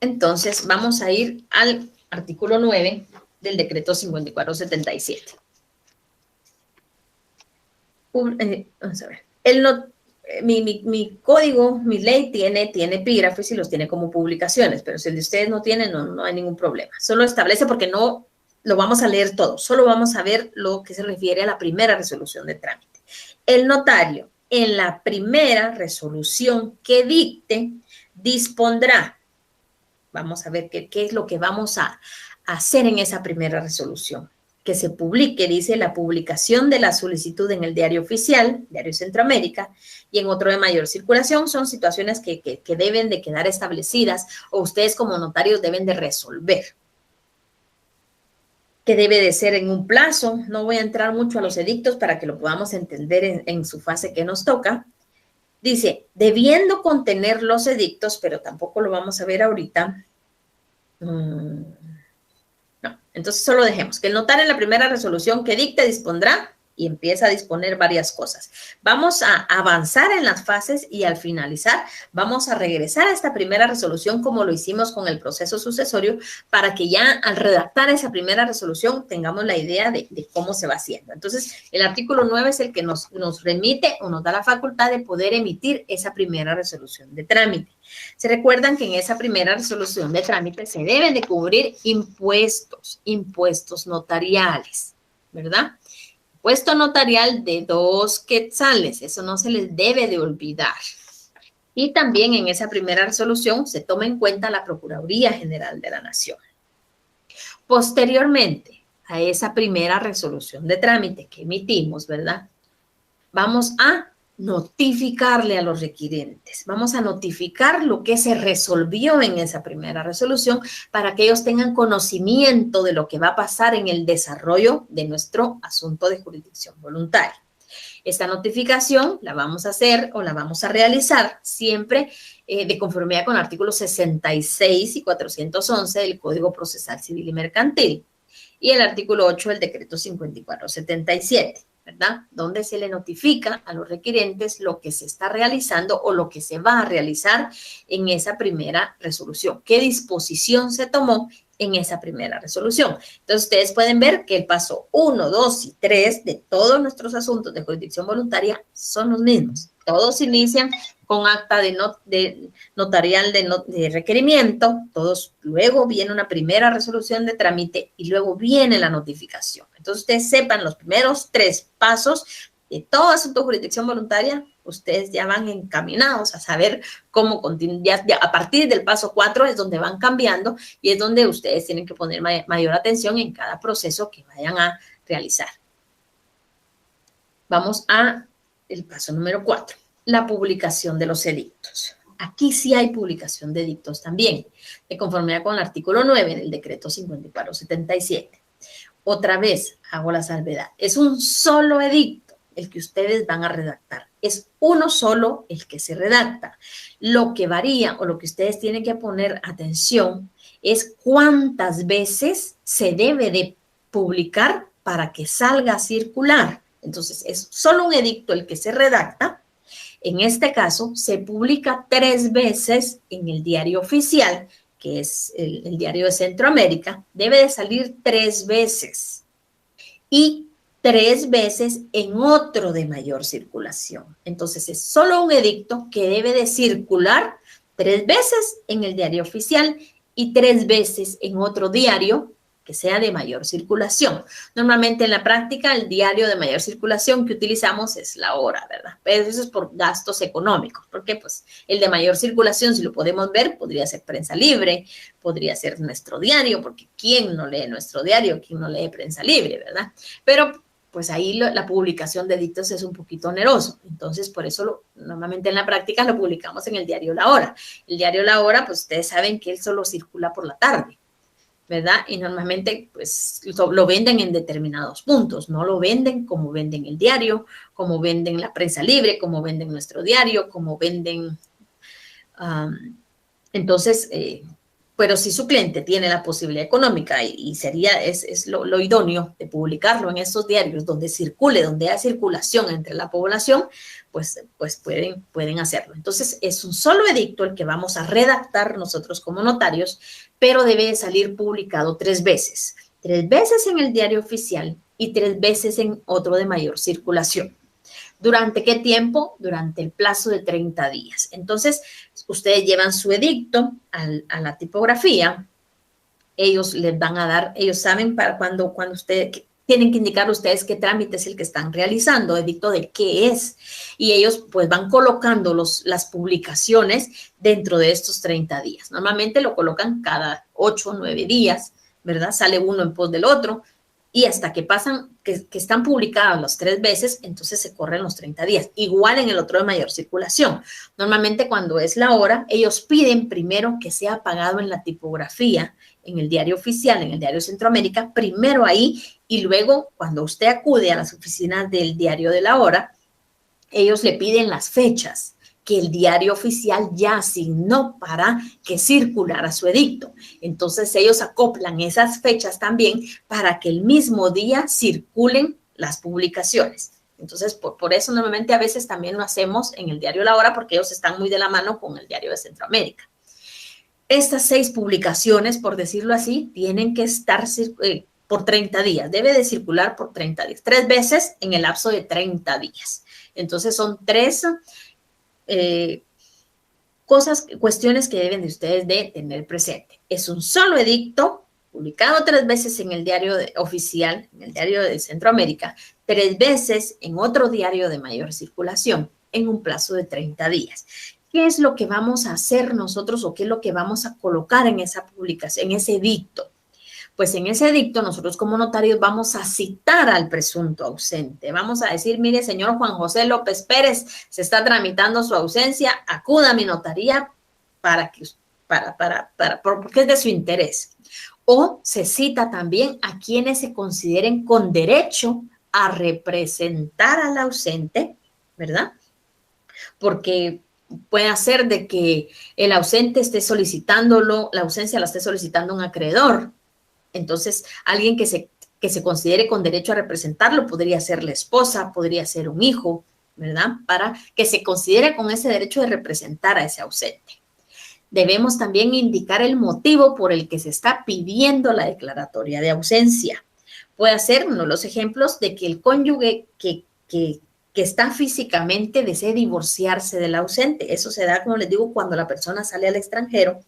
Entonces, vamos a ir al artículo 9 del decreto 5477. Vamos a ver. Mi código, mi ley tiene epígrafes y los tiene como publicaciones, pero si el de ustedes no tiene, no hay ningún problema. Solo establece, porque no lo vamos a leer todo, solo vamos a ver lo que se refiere a la primera resolución de trámite. El notario, en la primera resolución que dicte, dispondrá. Vamos a ver qué es lo que vamos a hacer en esa primera resolución. Que se publique, dice, la publicación de la solicitud en el Diario Oficial, Diario Centroamérica, y en otro de mayor circulación. Son situaciones que deben de quedar establecidas o ustedes como notarios deben de resolver. Que debe de ser en un plazo. No voy a entrar mucho a los edictos para que lo podamos entender en su fase que nos toca. Dice, debiendo contener los edictos, pero tampoco lo vamos a ver ahorita. No, entonces solo dejemos que el notario en la primera resolución que dicte dispondrá y empieza a disponer varias cosas. Vamos a avanzar en las fases y al finalizar vamos a regresar a esta primera resolución como lo hicimos con el proceso sucesorio para que ya al redactar esa primera resolución tengamos la idea de cómo se va haciendo. Entonces, el artículo 9 es el que nos remite o nos da la facultad de poder emitir esa primera resolución de trámite. Se recuerdan que en esa primera resolución de trámite se deben de cubrir impuestos notariales, ¿verdad? Impuesto notarial de 2 quetzales, eso no se les debe de olvidar. Y también en esa primera resolución se toma en cuenta la Procuraduría General de la Nación. Posteriormente a esa primera resolución de trámite que emitimos, ¿verdad? Vamos a notificarle a los requirentes. Vamos a notificar lo que se resolvió en esa primera resolución para que ellos tengan conocimiento de lo que va a pasar en el desarrollo de nuestro asunto de jurisdicción voluntaria. Esta notificación la vamos a hacer o la vamos a realizar siempre de conformidad con artículos 66 y 411 del Código Procesal Civil y Mercantil y el artículo 8 del decreto 5477. ¿Verdad? Donde se le notifica a los requirentes lo que se está realizando o lo que se va a realizar en esa primera resolución. ¿Qué disposición se tomó en esa primera resolución? Entonces, ustedes pueden ver que el paso 1, 2 y 3 de todos nuestros asuntos de jurisdicción voluntaria son los mismos. Todos inician con acta de notarial de requerimiento, todos, luego viene una primera resolución de trámite y luego viene la notificación. Entonces, ustedes sepan los primeros 3 pasos de todo asunto de jurisdicción voluntaria, ustedes ya van encaminados a saber cómo continuar. Ya a partir del paso 4 es donde van cambiando y es donde ustedes tienen que poner mayor atención en cada proceso que vayan a realizar. Vamos a el paso número 4, la publicación de los edictos. Aquí sí hay publicación de edictos también, de conformidad con el artículo 9 del decreto 5477. Otra vez hago la salvedad, es un solo edicto el que ustedes van a redactar, es uno solo el que se redacta. Lo que varía o lo que ustedes tienen que poner atención es cuántas veces se debe de publicar para que salga a circular. Entonces, es solo un edicto el que se redacta. En este caso, se publica 3 veces en el diario oficial, que es el diario de Centroamérica. Debe de salir 3 veces. Y 3 veces en otro de mayor circulación. Entonces, es solo un edicto que debe de circular 3 veces en el diario oficial y 3 veces en otro diario que sea de mayor circulación. Normalmente en la práctica el diario de mayor circulación que utilizamos es La Hora, ¿verdad? Pero eso es por gastos económicos, porque pues el de mayor circulación, si lo podemos ver, podría ser Prensa Libre, podría ser Nuestro Diario, porque ¿quién no lee Nuestro Diario? ¿Quién no lee Prensa Libre, verdad? Pero pues ahí la publicación de edictos es un poquito oneroso. Entonces, por eso normalmente en la práctica lo publicamos en el diario La Hora. El diario La Hora, pues ustedes saben que él solo circula por la tarde, ¿verdad? Y normalmente pues lo venden en determinados puntos, no lo venden como venden el diario, como venden la Prensa Libre, como venden Nuestro Diario, como venden... entonces, pero si su cliente tiene la posibilidad económica y sería, es lo idóneo de publicarlo en estos diarios donde circule, donde haya circulación entre la población, pues pueden hacerlo. Entonces, es un solo edicto el que vamos a redactar nosotros como notarios, pero debe salir publicado 3 veces. 3 veces en el diario oficial y 3 veces en otro de mayor circulación. ¿Durante qué tiempo? Durante el plazo de 30 días. Entonces, ustedes llevan su edicto a la tipografía, ellos les van a dar, ellos saben para cuando ustedes tienen que indicar ustedes qué trámite es el que están realizando, edicto de qué es, y ellos pues van colocando las publicaciones dentro de estos 30 días. Normalmente lo colocan cada 8 o 9 días, ¿verdad? Sale uno en pos del otro, y hasta que pasan, que están publicados las 3 veces, entonces se corren los 30 días. Igual en el otro de mayor circulación. Normalmente cuando es La Hora, ellos piden primero que sea pagado en la tipografía, en el diario oficial, en el diario Centroamérica, primero ahí, y luego cuando usted acude a las oficinas del diario de La Hora, ellos le piden las fechas que el diario oficial ya asignó para que circulara su edicto. Entonces ellos acoplan esas fechas también para que el mismo día circulen las publicaciones. Entonces, por eso normalmente a veces también lo hacemos en el diario La Hora porque ellos están muy de la mano con el diario de Centroamérica. Estas 6 publicaciones, por decirlo así, tienen que estar por 30 días. Debe de circular por 30 días. 3 veces en el lapso de 30 días. Entonces, son 3 cuestiones que deben de ustedes de tener presente. Es un solo edicto publicado 3 veces en el diario oficial, en el diario de Centroamérica, 3 veces en otro diario de mayor circulación en un plazo de 30 días. ¿Qué es lo que vamos a hacer nosotros o qué es lo que vamos a colocar en esa publicación, en ese edicto? Pues en ese edicto nosotros como notarios vamos a citar al presunto ausente. Vamos a decir, mire, señor Juan José López Pérez, se está tramitando su ausencia, acuda a mi notaría porque es de su interés. O se cita también a quienes se consideren con derecho a representar al ausente, ¿verdad? Porque puede ser de que el ausente esté solicitándolo, la ausencia la esté solicitando un acreedor. Entonces, alguien que se considere con derecho a representarlo podría ser la esposa, podría ser un hijo, ¿verdad? Para que se considere con ese derecho de representar a ese ausente. Debemos también indicar el motivo por el que se está pidiendo la declaratoria de ausencia. Puede ser uno de los ejemplos de que el cónyuge que está físicamente desee divorciarse del ausente. Eso se da, como les digo, cuando la persona sale al extranjero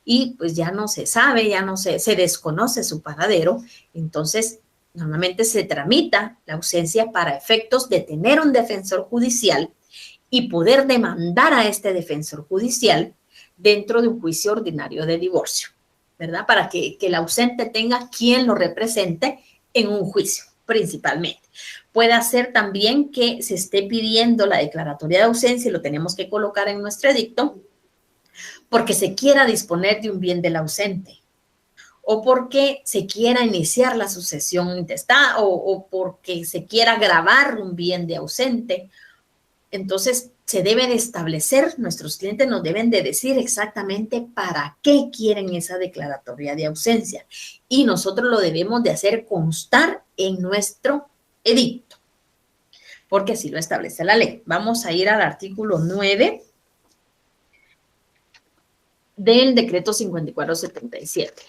y pues ya no se sabe, se desconoce su paradero. Entonces, normalmente se tramita la ausencia para efectos de tener un defensor judicial y poder demandar a este defensor judicial dentro de un juicio ordinario de divorcio, ¿verdad? Para que el ausente tenga quien lo represente en un juicio, principalmente. Puede ser también que se esté pidiendo la declaratoria de ausencia y lo tenemos que colocar en nuestro edicto porque se quiera disponer de un bien del ausente o porque se quiera iniciar la sucesión intestada o porque se quiera gravar un bien de ausente. Entonces, se debe de establecer, nuestros clientes nos deben de decir exactamente para qué quieren esa declaratoria de ausencia y nosotros lo debemos de hacer constar en nuestro edicto, porque así lo establece la ley. Vamos a ir al artículo 9 del decreto 5477.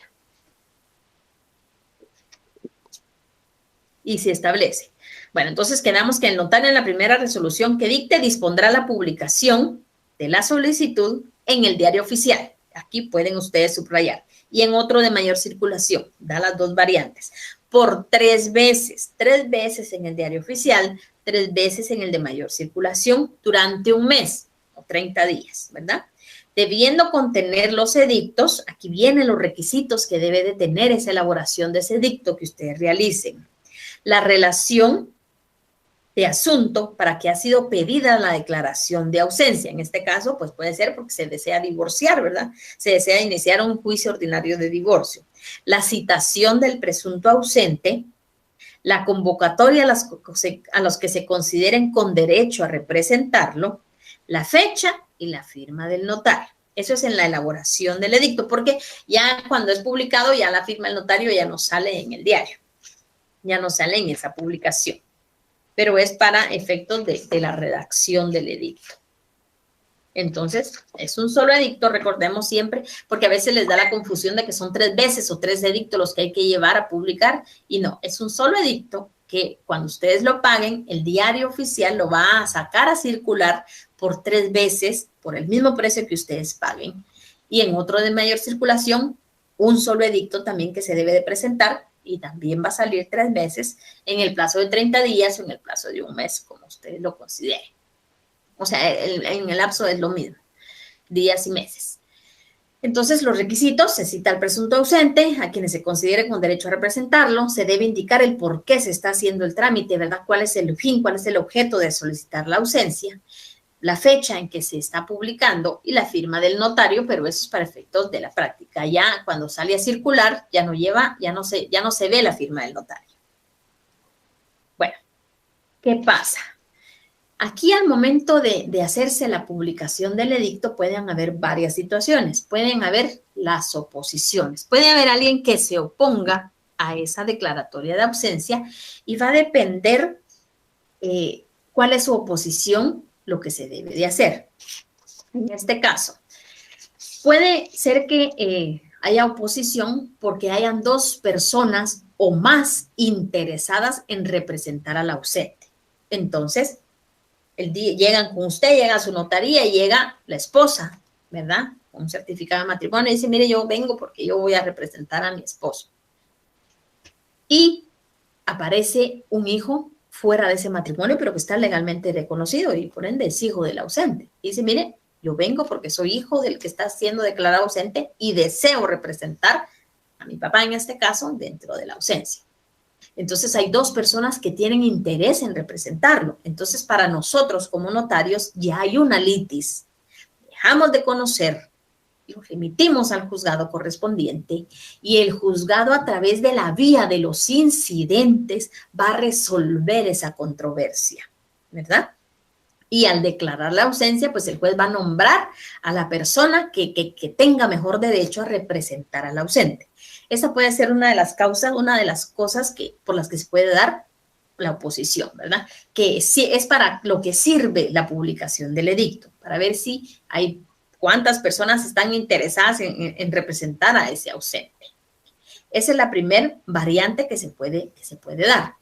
Y se establece. Bueno, entonces quedamos que el notario en la primera resolución que dicte dispondrá la publicación de la solicitud en el diario oficial. Aquí pueden ustedes subrayar. Y en otro de mayor circulación, da las dos variantes. Por 3 veces. 3 veces en el diario oficial, 3 veces en el de mayor circulación durante un mes o 30 días, ¿verdad? Debiendo contener los edictos, aquí vienen los requisitos que debe de tener esa elaboración de ese edicto que ustedes realicen. La relación de asunto para que ha sido pedida la declaración de ausencia. En este caso, pues puede ser porque se desea divorciar, ¿verdad? Se desea iniciar un juicio ordinario de divorcio. La citación del presunto ausente, la convocatoria a los que se consideren con derecho a representarlo, la fecha y la firma del notario. Eso es en la elaboración del edicto, porque ya cuando es publicado, ya la firma del notario ya no sale en el diario. Ya no sale en esa publicación, pero es para efectos de la redacción del edicto. Entonces, es un solo edicto, recordemos siempre, porque a veces les da la confusión de que son 3 veces o 3 edictos los que hay que llevar a publicar, y no, es un solo edicto que cuando ustedes lo paguen, el diario oficial lo va a sacar a circular por 3 veces, por el mismo precio que ustedes paguen, y en otro de mayor circulación, un solo edicto también que se debe de presentar, y también va a salir 3 veces en el plazo de 30 días o en el plazo de un mes, como ustedes lo consideren. O sea, en el lapso es lo mismo, días y meses. Entonces, los requisitos, se cita al presunto ausente, a quienes se considere con derecho a representarlo, se debe indicar el por qué se está haciendo el trámite, ¿verdad? ¿Cuál es el fin, cuál es el objeto de solicitar la ausencia? La fecha en que se está publicando y la firma del notario, pero eso es para efectos de la práctica. Ya cuando sale a circular, ya no se ve la firma del notario. Bueno, ¿qué pasa? Aquí al momento de hacerse la publicación del edicto pueden haber varias situaciones. Pueden haber las oposiciones. Puede haber alguien que se oponga a esa declaratoria de ausencia y va a depender cuál es su oposición, lo que se debe de hacer. En este caso, puede ser que haya oposición porque hayan 2 personas o más interesadas en representar al ausente. Entonces, llegan con usted, llega a su notaría y llega la esposa, ¿verdad? Con un certificado de matrimonio y dice, mire, yo vengo porque yo voy a representar a mi esposo. Y aparece un hijo fuera de ese matrimonio, pero que está legalmente reconocido y por ende es hijo del ausente. Y dice, mire, yo vengo porque soy hijo del que está siendo declarado ausente y deseo representar a mi papá en este caso dentro de la ausencia. Entonces hay 2 personas que tienen interés en representarlo. Entonces para nosotros como notarios ya hay una litis. Dejamos de conocer, lo remitimos al juzgado correspondiente y el juzgado a través de la vía de los incidentes va a resolver esa controversia, ¿verdad? Y al declarar la ausencia, pues el juez va a nombrar a la persona que tenga mejor derecho a representar al ausente. Esa puede ser una de las causas, una de las cosas por las que se puede dar la oposición, ¿verdad? Que sí es para lo que sirve la publicación del edicto, para ver si hay cuántas personas están interesadas en representar a ese ausente. Esa es la primera variante que se puede dar.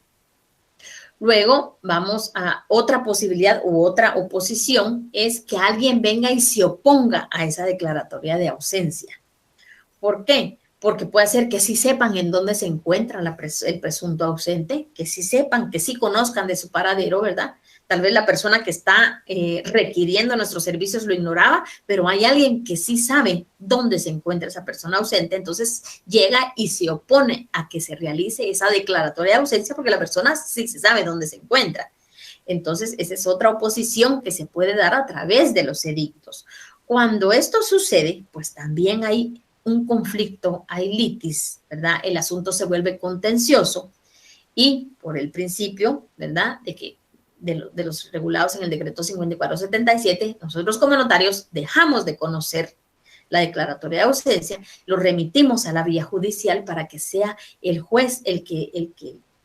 Luego vamos a otra posibilidad u otra oposición, es que alguien venga y se oponga a esa declaratoria de ausencia. ¿Por qué? Porque puede ser que sí sepan en dónde se encuentra el presunto ausente, que sí sepan, que sí conozcan de su paradero, ¿verdad? Tal vez la persona que está requiriendo nuestros servicios lo ignoraba, pero hay alguien que sí sabe dónde se encuentra esa persona ausente, entonces llega y se opone a que se realice esa declaratoria de ausencia porque la persona sí se sabe dónde se encuentra. Entonces, esa es otra oposición que se puede dar a través de los edictos. Cuando esto sucede, pues también hay un conflicto, hay litis, ¿verdad? El asunto se vuelve contencioso y por el principio, ¿verdad? De los regulados en el decreto 5477, nosotros como notarios dejamos de conocer la declaratoria de ausencia, lo remitimos a la vía judicial para que sea el juez el que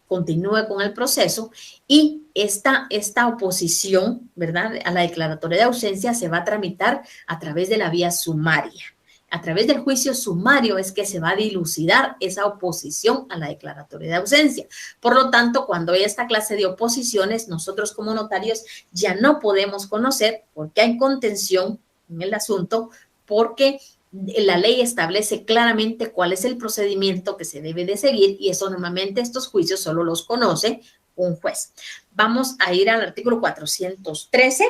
continúe con el proceso y esta oposición, ¿verdad?, a la declaratoria de ausencia se va a tramitar a través de la vía sumaria. A través del juicio sumario es que se va a dilucidar esa oposición a la declaratoria de ausencia. Por lo tanto, cuando hay esta clase de oposiciones, nosotros como notarios ya no podemos conocer porque hay contención en el asunto, porque la ley establece claramente cuál es el procedimiento que se debe de seguir y eso normalmente estos juicios solo los conoce un juez. Vamos a ir al artículo 413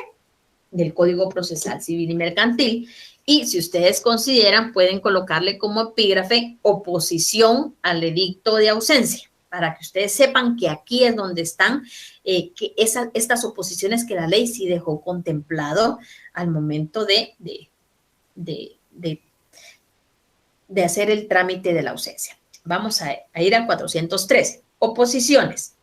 del Código Procesal Civil y Mercantil y si ustedes consideran pueden colocarle como epígrafe oposición al edicto de ausencia para que ustedes sepan que aquí es donde están que estas oposiciones que la ley sí dejó contemplado al momento de hacer el trámite de la ausencia. Vamos a ir al 413. Oposiciones.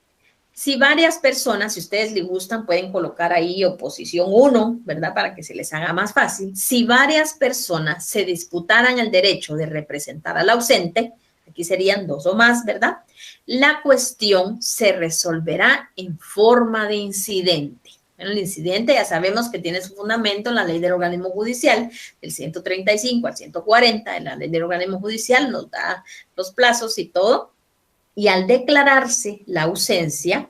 Si varias personas, si ustedes les gustan, pueden colocar ahí oposición 1, ¿verdad? Para que se les haga más fácil. Si varias personas se disputaran el derecho de representar al ausente, aquí serían 2 o más, ¿verdad? La cuestión se resolverá en forma de incidente. Bueno, el incidente ya sabemos que tiene su fundamento en la ley del organismo judicial, del 135 al 140, en la ley del organismo judicial nos da los plazos y todo, y al declararse la ausencia,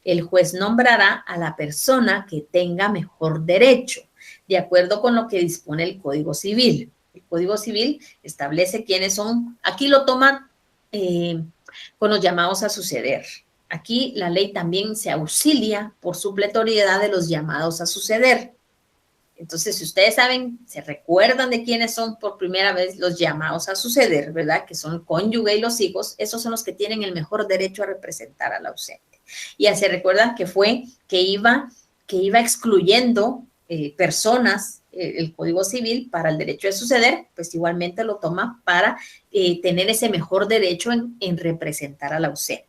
el juez nombrará a la persona que tenga mejor derecho, de acuerdo con lo que dispone el Código Civil. El Código Civil establece quiénes son, aquí lo toman con los llamados a suceder. Aquí la ley también se auxilia por supletoriedad de los llamados a suceder. Entonces, si ustedes saben, se recuerdan de quiénes son por primera vez los llamados a suceder, ¿verdad? Que son el cónyuge y los hijos, esos son los que tienen el mejor derecho a representar al ausente. Y ya se recuerdan que iba excluyendo personas, el Código Civil para el derecho de suceder, pues igualmente lo toma para tener ese mejor derecho en representar al ausente.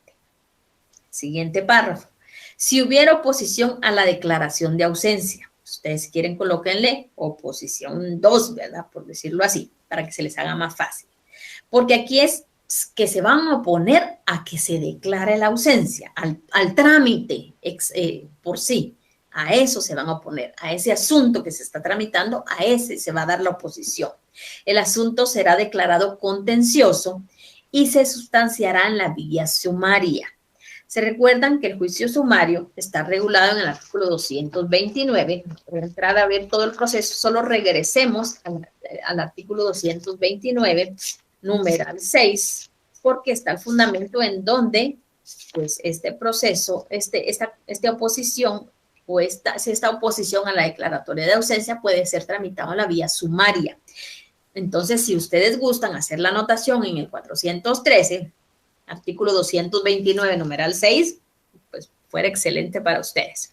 Siguiente párrafo. Si hubiera oposición a la declaración de ausencia, ustedes quieren colóquenle oposición 2, ¿verdad? Por decirlo así, para que se les haga más fácil. Porque aquí es que se van a oponer a que se declare la ausencia, al trámite por sí. A eso se van a oponer, a ese asunto que se está tramitando, a ese se va a dar la oposición. El asunto será declarado contencioso y se sustanciará en la vía sumaria. Se recuerdan que el juicio sumario está regulado en el artículo 229. Para entrar a ver todo el proceso, solo regresemos al artículo 229, numeral 6, porque está el fundamento en donde pues, este proceso, esta oposición o esta oposición a la declaratoria de ausencia puede ser tramitado en la vía sumaria. Entonces, si ustedes gustan hacer la anotación en el 413, artículo 229, numeral 6, pues fuera excelente para ustedes.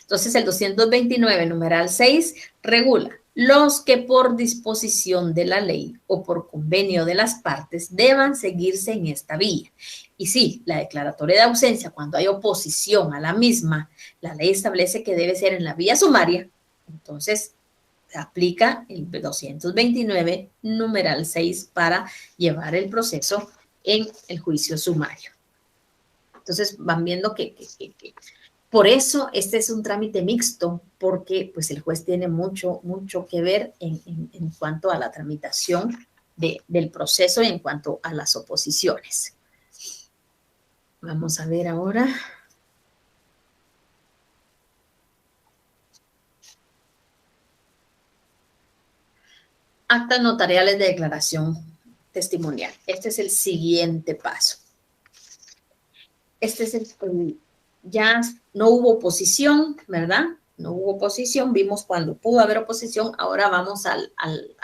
Entonces, el 229, numeral 6, regula los que por disposición de la ley o por convenio de las partes deban seguirse en esta vía. Y sí, la declaratoria de ausencia, cuando hay oposición a la misma, la ley establece que debe ser en la vía sumaria. Entonces, se aplica el 229, numeral 6, para llevar el proceso en el juicio sumario. Entonces van viendo que por eso este es un trámite mixto, porque pues el juez tiene mucho que ver en cuanto a la tramitación del proceso y en cuanto a las oposiciones. Vamos a ver ahora. Actas notariales de declaración testimonial. Este es el siguiente paso. Este es ya no hubo oposición, ¿verdad? No hubo oposición, vimos cuando pudo haber oposición, ahora vamos a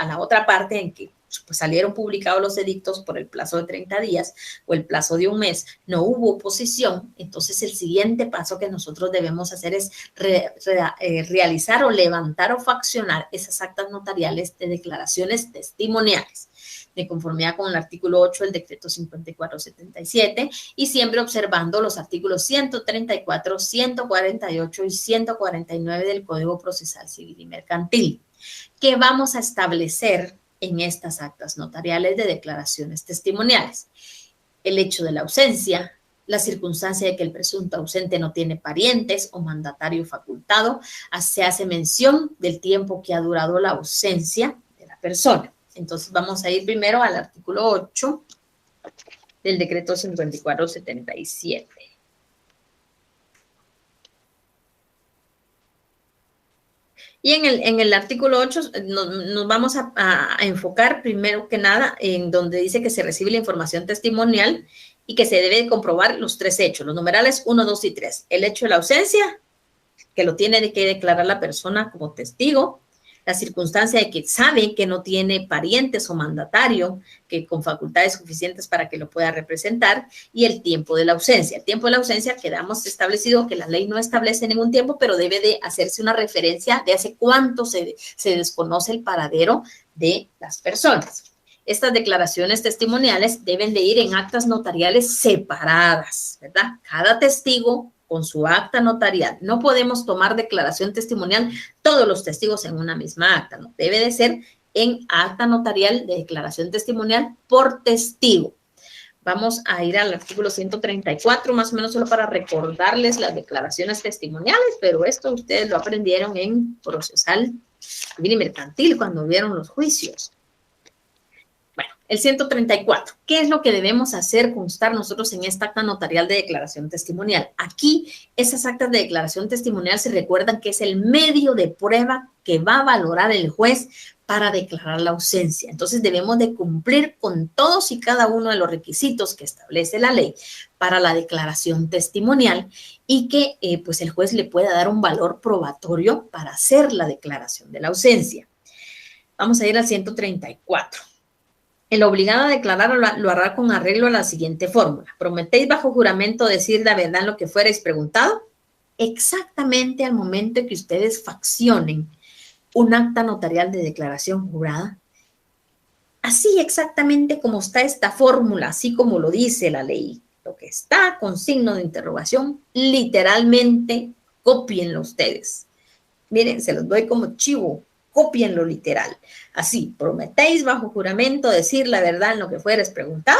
la otra parte en que pues, salieron publicados los edictos por el plazo de 30 días o el plazo de un mes, no hubo oposición, entonces el siguiente paso que nosotros debemos hacer es realizar o levantar o faccionar esas actas notariales de declaraciones testimoniales, de conformidad con el artículo 8 del decreto 5477 y siempre observando los artículos 134, 148 y 149 del Código Procesal Civil y Mercantil, que vamos a establecer en estas actas notariales de declaraciones testimoniales. El hecho de la ausencia, la circunstancia de que el presunto ausente no tiene parientes o mandatario facultado, se hace mención del tiempo que ha durado la ausencia de la persona. Entonces vamos a ir primero al artículo 8 del decreto 5477. Y en el artículo 8 nos vamos a enfocar primero que nada en donde dice que se recibe la información testimonial y que se debe comprobar los tres hechos, los numerales 1, 2 y 3. El hecho de la ausencia, que lo tiene que declarar la persona como testigo, la circunstancia de que sabe que no tiene parientes o mandatario que con facultades suficientes para que lo pueda representar y el tiempo de la ausencia. El tiempo de la ausencia quedamos establecido que la ley no establece ningún tiempo, pero debe de hacerse una referencia de hace cuánto se desconoce el paradero de las personas. Estas declaraciones testimoniales deben de ir en actas notariales separadas, ¿verdad? Cada testigo con su acta notarial. No podemos tomar declaración testimonial todos los testigos en una misma acta, ¿no? Debe de ser en acta notarial de declaración testimonial por testigo. Vamos a ir al artículo 134, más o menos solo para recordarles las declaraciones testimoniales, pero esto ustedes lo aprendieron en procesal civil y mercantil cuando vieron los juicios. Bueno, el 134. ¿Qué es lo que debemos hacer constar nosotros en esta acta notarial de declaración testimonial? Aquí, esas actas de declaración testimonial se recuerdan que es el medio de prueba que va a valorar el juez para declarar la ausencia. Entonces, debemos de cumplir con todos y cada uno de los requisitos que establece la ley para la declaración testimonial y que pues el juez le pueda dar un valor probatorio para hacer la declaración de la ausencia. Vamos a ir al 134. El obligado a declarar lo hará con arreglo a la siguiente fórmula. ¿Prometéis bajo juramento decir la verdad en lo que fuerais preguntado? Exactamente al momento que ustedes faccionen un acta notarial de declaración jurada, así exactamente como está esta fórmula, así como lo dice la ley, lo que está con signo de interrogación, literalmente cópienlo ustedes. Miren, se los doy como chivo. Cópienlo literal. Así, prometéis bajo juramento decir la verdad en lo que fueres preguntado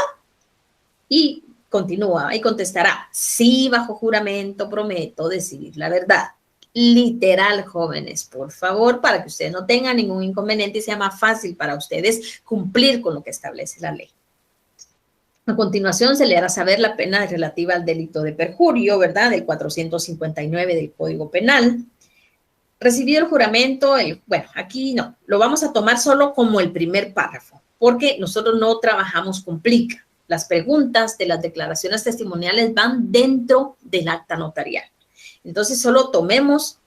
y continúa y contestará, sí, bajo juramento prometo decir la verdad. Literal, jóvenes, por favor, para que ustedes no tengan ningún inconveniente y sea más fácil para ustedes cumplir con lo que establece la ley. A continuación, se le hará saber la pena relativa al delito de perjurio, ¿verdad? Del 459 del Código Penal. Recibido el juramento, bueno, aquí no, lo vamos a tomar solo como el primer párrafo, porque nosotros no trabajamos con plica. Las preguntas de las declaraciones testimoniales van dentro del acta notarial. Entonces, solo tomemos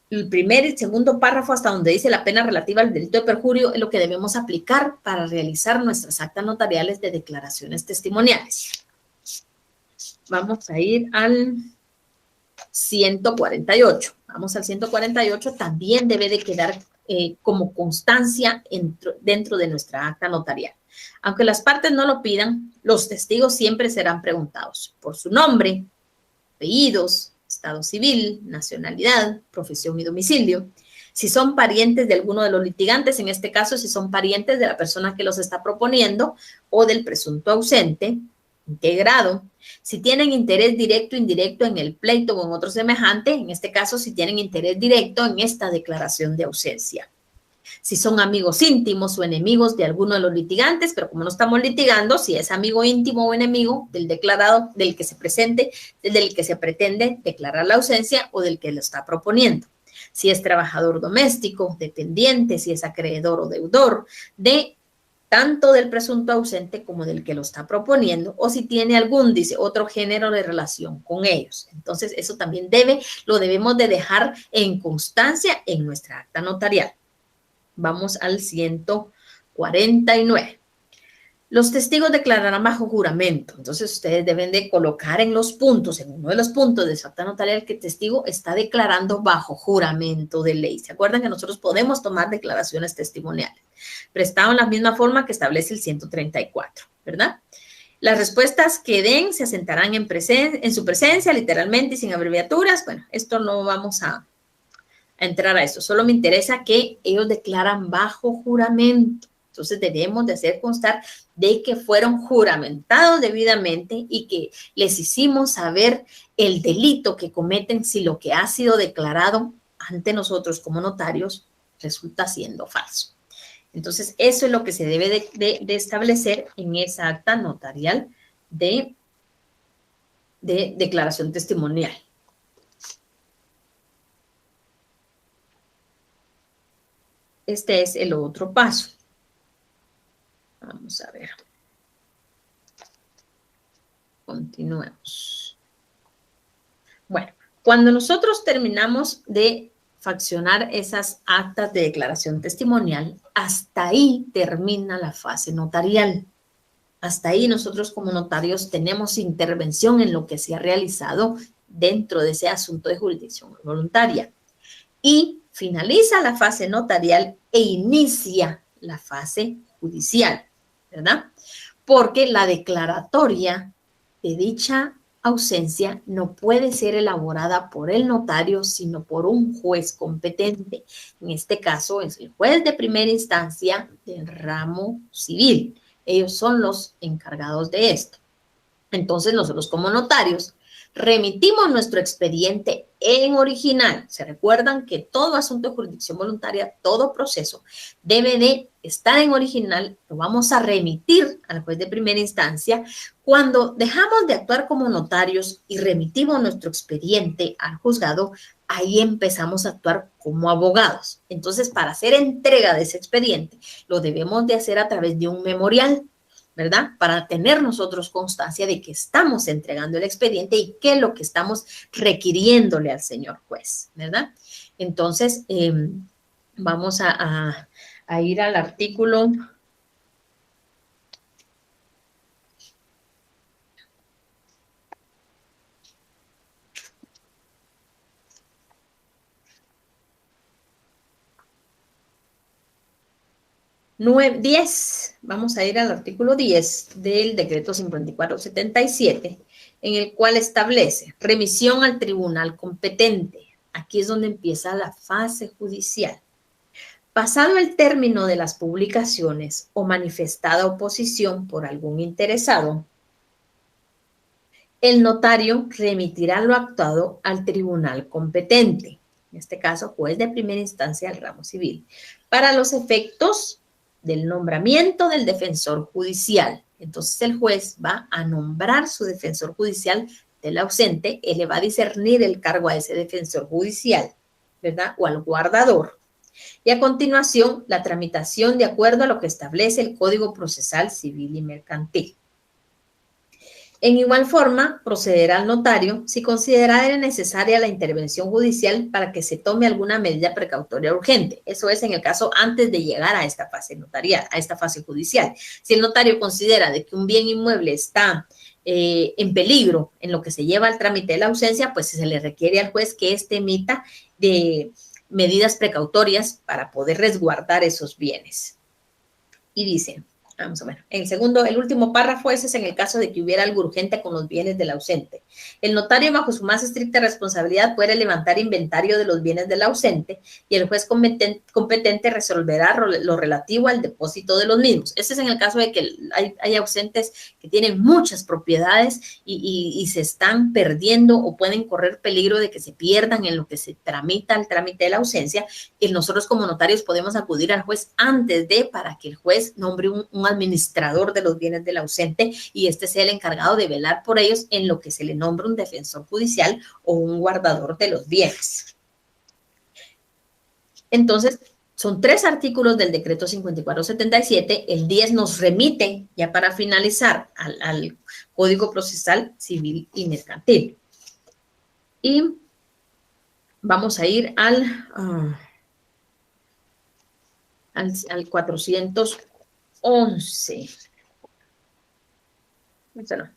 el primer y segundo párrafo hasta donde dice la pena relativa al delito de perjurio, es lo que debemos aplicar para realizar nuestras actas notariales de declaraciones testimoniales. Vamos a ir al 148. Vamos al 148, también debe de quedar como constancia dentro de nuestra acta notarial. Aunque las partes no lo pidan, los testigos siempre serán preguntados por su nombre, apellidos, estado civil, nacionalidad, profesión y domicilio. Si son parientes de alguno de los litigantes, en este caso, si son parientes de la persona que los está proponiendo o del presunto ausente, ¿en qué grado? Si tienen interés directo o indirecto en el pleito o en otro semejante, en este caso, si tienen interés directo en esta declaración de ausencia. Si son amigos íntimos o enemigos de alguno de los litigantes, pero como no estamos litigando, si es amigo íntimo o enemigo del declarado, del que se presente, del que se pretende declarar la ausencia o del que lo está proponiendo. Si es trabajador doméstico, dependiente, si es acreedor o deudor de tanto del presunto ausente como del que lo está proponiendo, o si tiene algún, dice, otro género de relación con ellos. Entonces, eso también lo debemos de dejar en constancia en nuestra acta notarial. Vamos al 149. Los testigos declararán bajo juramento. Entonces, ustedes deben de colocar en los puntos, en uno de los puntos de su acta notarial, que el testigo está declarando bajo juramento de ley. ¿Se acuerdan que nosotros podemos tomar declaraciones testimoniales? Prestado en la misma forma que establece el 134, ¿verdad? Las respuestas que den se asentarán en su presencia, literalmente y sin abreviaturas. Bueno, esto no vamos a entrar a eso. Solo me interesa que ellos declaran bajo juramento. Entonces debemos de hacer constar de que fueron juramentados debidamente y que les hicimos saber el delito que cometen si lo que ha sido declarado ante nosotros como notarios resulta siendo falso. Entonces eso es lo que se debe de establecer en esa acta notarial de declaración testimonial. Este es el otro paso. Vamos a ver. Continuemos. Bueno, cuando nosotros terminamos de faccionar esas actas de declaración testimonial, hasta ahí termina la fase notarial. Hasta ahí nosotros como notarios tenemos intervención en lo que se ha realizado dentro de ese asunto de jurisdicción voluntaria. Y finaliza la fase notarial e inicia la fase judicial, ¿verdad? Porque la declaratoria de dicha ausencia no puede ser elaborada por el notario, sino por un juez competente. En este caso es el juez de primera instancia del ramo civil. Ellos son los encargados de esto. Entonces nosotros como notarios remitimos nuestro expediente en original. Se recuerdan que todo asunto de jurisdicción voluntaria, todo proceso debe de estar en original. Lo vamos a remitir al juez de primera instancia. Cuando dejamos de actuar como notarios y remitimos nuestro expediente al juzgado, ahí empezamos a actuar como abogados. Entonces, para hacer entrega de ese expediente, lo debemos de hacer a través de un memorial, ¿verdad? Para tener nosotros constancia de que estamos entregando el expediente y qué es lo que estamos requiriéndole al señor juez, ¿verdad? Entonces, vamos a ir al artículo 10, vamos a ir al artículo 10 del decreto 5477, en el cual establece remisión al tribunal competente. Aquí es donde empieza la fase judicial. Pasado el término de las publicaciones o manifestada oposición por algún interesado, el notario remitirá lo actuado al tribunal competente, en este caso, juez de primera instancia del ramo civil, para los efectos del nombramiento del defensor judicial. Entonces el juez va a nombrar su defensor judicial del ausente, él le va a discernir el cargo a ese defensor judicial, ¿verdad? O al guardador. Y a continuación, la tramitación de acuerdo a lo que establece el Código Procesal Civil y Mercantil. En igual forma, procederá al notario si considerara necesaria la intervención judicial para que se tome alguna medida precautoria urgente. Eso es en el caso antes de llegar a esta fase notarial, a esta fase judicial. Si el notario considera de que un bien inmueble está en peligro en lo que se lleva al trámite de la ausencia, pues se le requiere al juez que éste emita de medidas precautorias para poder resguardar esos bienes. Y dice, vamos a ver, el último párrafo, ese es en el caso de que hubiera algo urgente con los bienes del ausente. El notario, bajo su más estricta responsabilidad, puede levantar inventario de los bienes del ausente y el juez competente resolverá lo relativo al depósito de los mismos. Ese es en el caso de que hay ausentes que tienen muchas propiedades y se están perdiendo o pueden correr peligro de que se pierdan en lo que se tramita el trámite de la ausencia, y nosotros como notarios podemos acudir al juez antes para que el juez nombre un administrador de los bienes del ausente y este sea el encargado de velar por ellos en lo que se le nombra un defensor judicial o un guardador de los bienes. Entonces, Son 3 artículos del decreto 5477. El 10 nos remite ya para finalizar al Código Procesal Civil y Mercantil. Y vamos a ir al 411. No.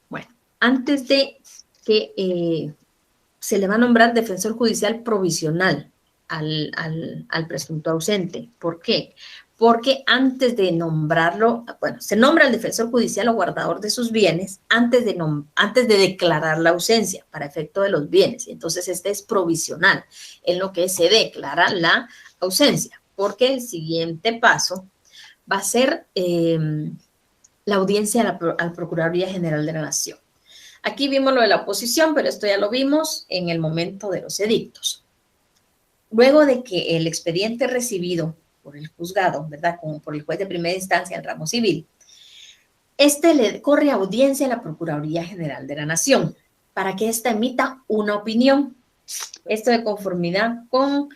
Bueno, antes de que se le va a nombrar defensor judicial provisional al presunto ausente. ¿Por qué? Porque antes de nombrarlo, bueno, se nombra al defensor judicial o guardador de sus bienes antes de declarar la ausencia para efecto de los bienes. Entonces, este es provisional, en lo que se declara la ausencia, porque el siguiente paso va a ser la audiencia a la Procuraduría General de la Nación. Aquí vimos lo de la oposición, pero esto ya lo vimos en el momento de los edictos. Luego de que el expediente recibido por el juzgado, ¿verdad? Como por el juez de primera instancia en ramo civil, este le corre audiencia a la Procuraduría General de la Nación para que ésta emita una opinión. Esto de conformidad con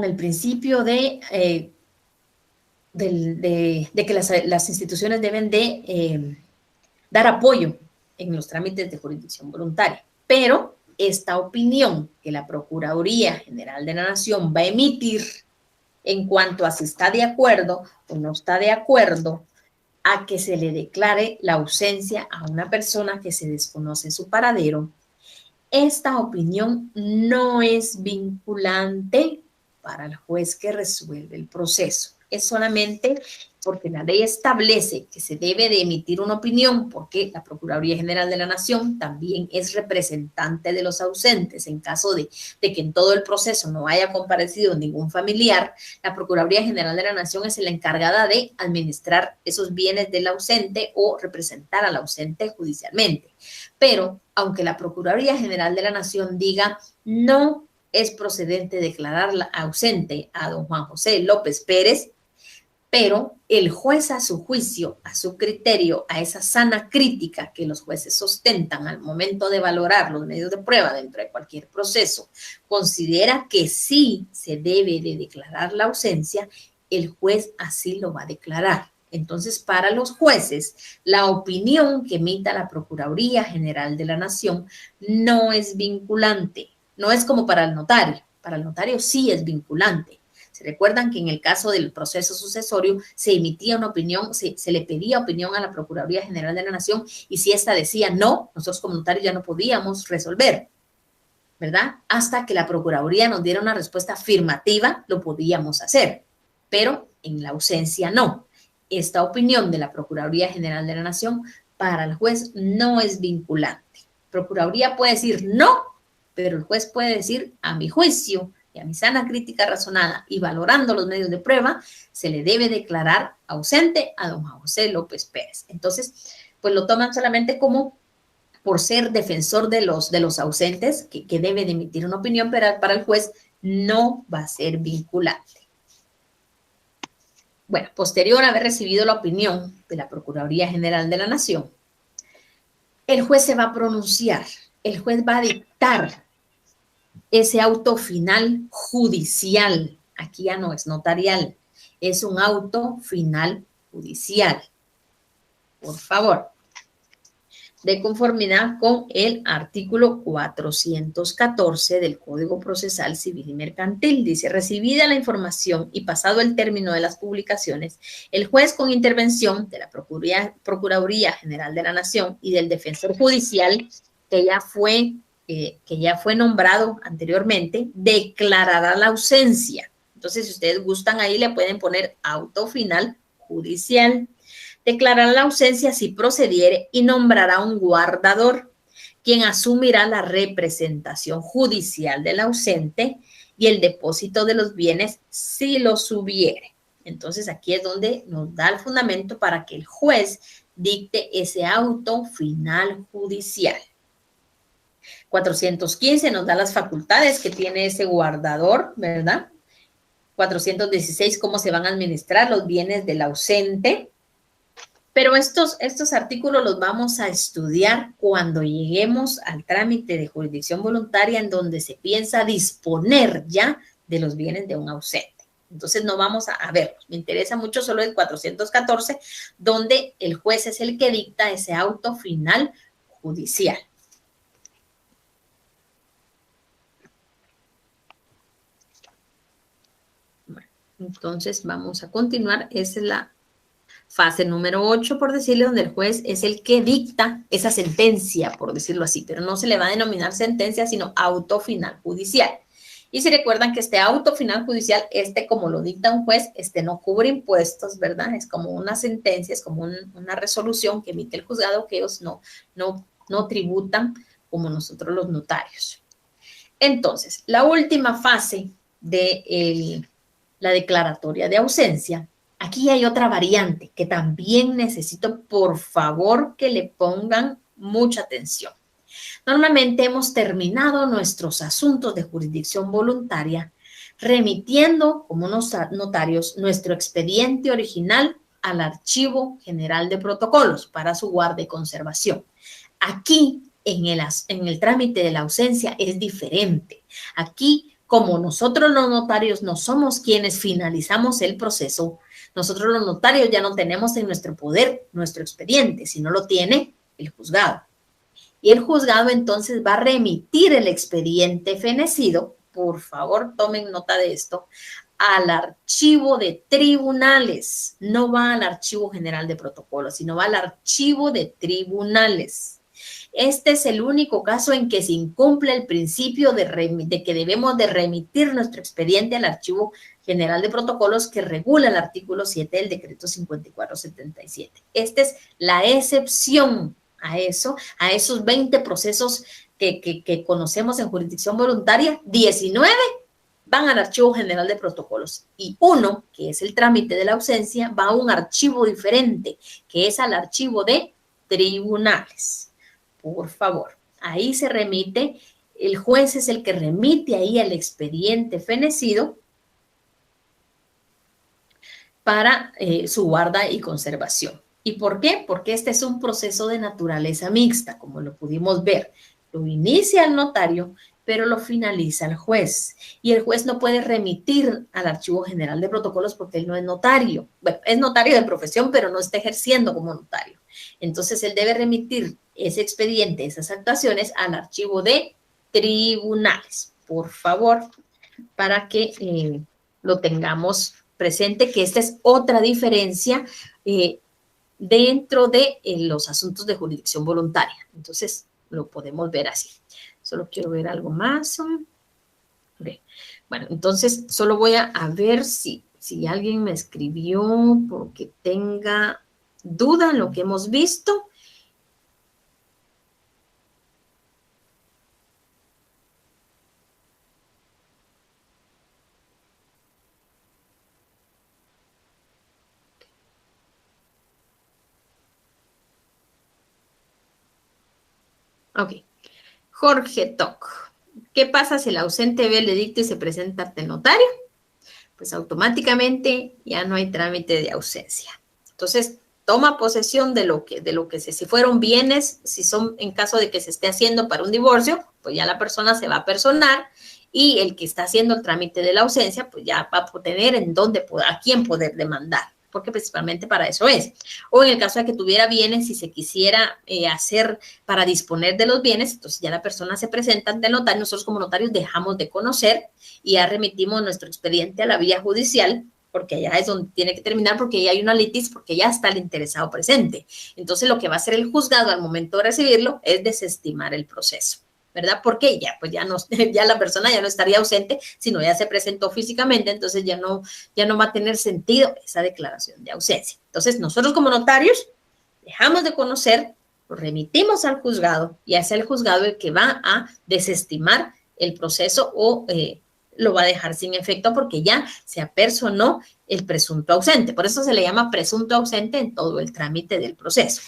el principio de que las instituciones deben de dar apoyo en los trámites de jurisdicción voluntaria. Pero esta opinión que la Procuraduría General de la Nación va a emitir en cuanto a si está de acuerdo o no está de acuerdo a que se le declare la ausencia a una persona que se desconoce su paradero, esta opinión no es vinculante para el juez que resuelve el proceso. Es solamente porque la ley establece que se debe de emitir una opinión, porque la Procuraduría General de la Nación también es representante de los ausentes. En caso de que en todo el proceso no haya comparecido ningún familiar, la Procuraduría General de la Nación es la encargada de administrar esos bienes del ausente o representar al ausente judicialmente. Pero, aunque la Procuraduría General de la Nación diga no es procedente declarar ausente a don Juan José López Pérez, pero el juez a su juicio, a su criterio, a esa sana crítica que los jueces sostentan al momento de valorar los medios de prueba dentro de cualquier proceso, considera que sí se debe de declarar la ausencia, el juez así lo va a declarar. Entonces, para los jueces, la opinión que emita la Procuraduría General de la Nación no es vinculante, no es como para el notario. Para el notario sí es vinculante. ¿Se recuerdan que en el caso del proceso sucesorio se emitía una opinión, se le pedía opinión a la Procuraduría General de la Nación y si ésta decía no, nosotros como notarios ya no podíamos resolver, ¿verdad? Hasta que la Procuraduría nos diera una respuesta afirmativa, lo podíamos hacer, pero en la ausencia no. Esta opinión de la Procuraduría General de la Nación para el juez no es vinculante. Procuraduría puede decir no, pero el juez puede decir a mi juicio y a mi sana crítica razonada y valorando los medios de prueba, se le debe declarar ausente a don José López Pérez. Entonces, pues lo toman solamente como por ser defensor de los ausentes, que debe de emitir una opinión, pero para el juez no va a ser vinculante. Bueno, posterior a haber recibido la opinión de la Procuraduría General de la Nación, el juez se va a pronunciar, el juez va a dictar ese auto final judicial. Aquí ya no es notarial, es un auto final judicial. Por favor, de conformidad con el artículo 414 del Código Procesal Civil y Mercantil. Dice, recibida la información y pasado el término de las publicaciones, el juez con intervención de la Procuraduría General de la Nación y del Defensor Judicial, que ya fue nombrado anteriormente, declarará la ausencia. Entonces, si ustedes gustan ahí, le pueden poner auto final judicial. Declarará la ausencia si procediere y nombrará un guardador, quien asumirá la representación judicial del ausente y el depósito de los bienes si los hubiere. Entonces, aquí es donde nos da el fundamento para que el juez dicte ese auto final judicial. 415 nos da las facultades que tiene ese guardador, ¿verdad? 416, cómo se van a administrar los bienes del ausente. Pero estos artículos los vamos a estudiar cuando lleguemos al trámite de jurisdicción voluntaria en donde se piensa disponer ya de los bienes de un ausente. Entonces no vamos a verlos. Me interesa mucho solo el 414, donde el juez es el que dicta ese auto final judicial. Bueno, entonces vamos a continuar. Esa es la fase número 8, por decirle, donde el juez es el que dicta esa sentencia, por decirlo así, pero no se le va a denominar sentencia, sino auto final judicial. Y si recuerdan que este auto final judicial, como lo dicta un juez, no cubre impuestos, ¿verdad? Es como una sentencia, es como una resolución que emite el juzgado que ellos no tributan como nosotros los notarios. Entonces, la última fase de la declaratoria de ausencia. Aquí hay otra variante que también necesito, por favor, que le pongan mucha atención. Normalmente hemos terminado nuestros asuntos de jurisdicción voluntaria remitiendo como notarios nuestro expediente original al Archivo General de Protocolos para su guarda y conservación. Aquí, en el trámite de la ausencia, es diferente. Aquí, como nosotros los notarios no somos quienes finalizamos el proceso, nosotros los notarios ya no tenemos en nuestro poder nuestro expediente, sino lo tiene el juzgado. Y el juzgado entonces va a remitir el expediente fenecido, por favor tomen nota de esto, al archivo de tribunales. No va al Archivo General de Protocolos, sino va al archivo de tribunales. Este es el único caso en que se incumple el principio de que debemos de remitir nuestro expediente al Archivo General de Protocolos que regula el artículo 7 del decreto 5477. Esta es la excepción a esos 20 procesos que conocemos en jurisdicción voluntaria. 19 van al Archivo General de Protocolos y uno, que es el trámite de la ausencia, va a un archivo diferente, que es al archivo de tribunales. Por favor, ahí se remite, el juez es el que remite ahí el expediente fenecido para su guarda y conservación. ¿Y por qué? Porque este es un proceso de naturaleza mixta, como lo pudimos ver. Lo inicia el notario, pero lo finaliza el juez. Y el juez no puede remitir al Archivo General de Protocolos porque él no es notario. Bueno, es notario de profesión, pero no está ejerciendo como notario. Entonces, él debe remitir ese expediente, esas actuaciones, al archivo de tribunales. Por favor, para que lo tengamos presente, que esta es otra diferencia dentro de los asuntos de jurisdicción voluntaria. Entonces, lo podemos ver así. Solo quiero ver algo más. Okay. Bueno, entonces, solo voy a ver si alguien me escribió porque tenga duda en lo que hemos visto. Ok. Jorge Toc. ¿Qué pasa si el ausente ve el edicto y se presenta ante el notario? Pues automáticamente ya no hay trámite de ausencia. Entonces, toma posesión de lo que si fueron bienes, si son en caso de que se esté haciendo para un divorcio, pues ya la persona se va a personar y el que está haciendo el trámite de la ausencia, pues ya va a tener a quién poder demandar, porque principalmente para eso es. O en el caso de que tuviera bienes, si se quisiera hacer para disponer de los bienes, entonces ya la persona se presenta ante el notario, nosotros como notarios dejamos de conocer y ya remitimos nuestro expediente a la vía judicial, porque allá es donde tiene que terminar, porque ya hay una litis, porque ya está el interesado presente. Entonces, lo que va a hacer el juzgado al momento de recibirlo es desestimar el proceso, ¿verdad? Porque ya la persona ya no estaría ausente, sino ya se presentó físicamente, entonces ya no va a tener sentido esa declaración de ausencia. Entonces, nosotros como notarios dejamos de conocer, lo remitimos al juzgado y es el juzgado el que va a desestimar el proceso o lo va a dejar sin efecto porque ya se apersonó el presunto ausente. Por eso se le llama presunto ausente en todo el trámite del proceso.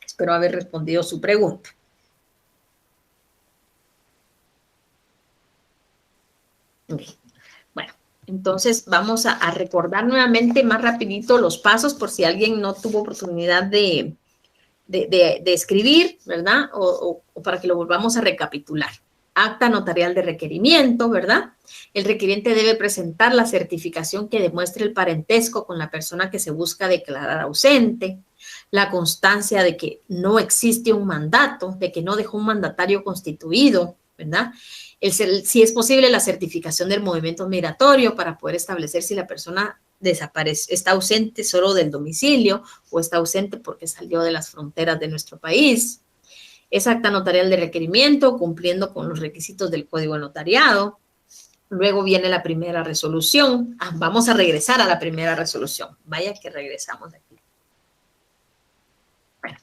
Espero haber respondido su pregunta. Okay. Bueno, Entonces vamos a recordar nuevamente más rapidito los pasos por si alguien no tuvo oportunidad de escribir, ¿verdad? O para que lo volvamos a recapitular. Acta notarial de requerimiento, ¿verdad? El requiriente debe presentar la certificación que demuestre el parentesco con la persona que se busca declarar ausente, la constancia de que no existe un mandato, de que no dejó un mandatario constituido, ¿verdad? Si es posible, la certificación del movimiento migratorio para poder establecer si la persona desaparece, está ausente solo del domicilio o está ausente porque salió de las fronteras de nuestro país. Es acta notarial de requerimiento, cumpliendo con los requisitos del Código de Notariado. Luego viene la primera resolución. Vamos a regresar a la primera resolución. Vaya que regresamos aquí. Bueno,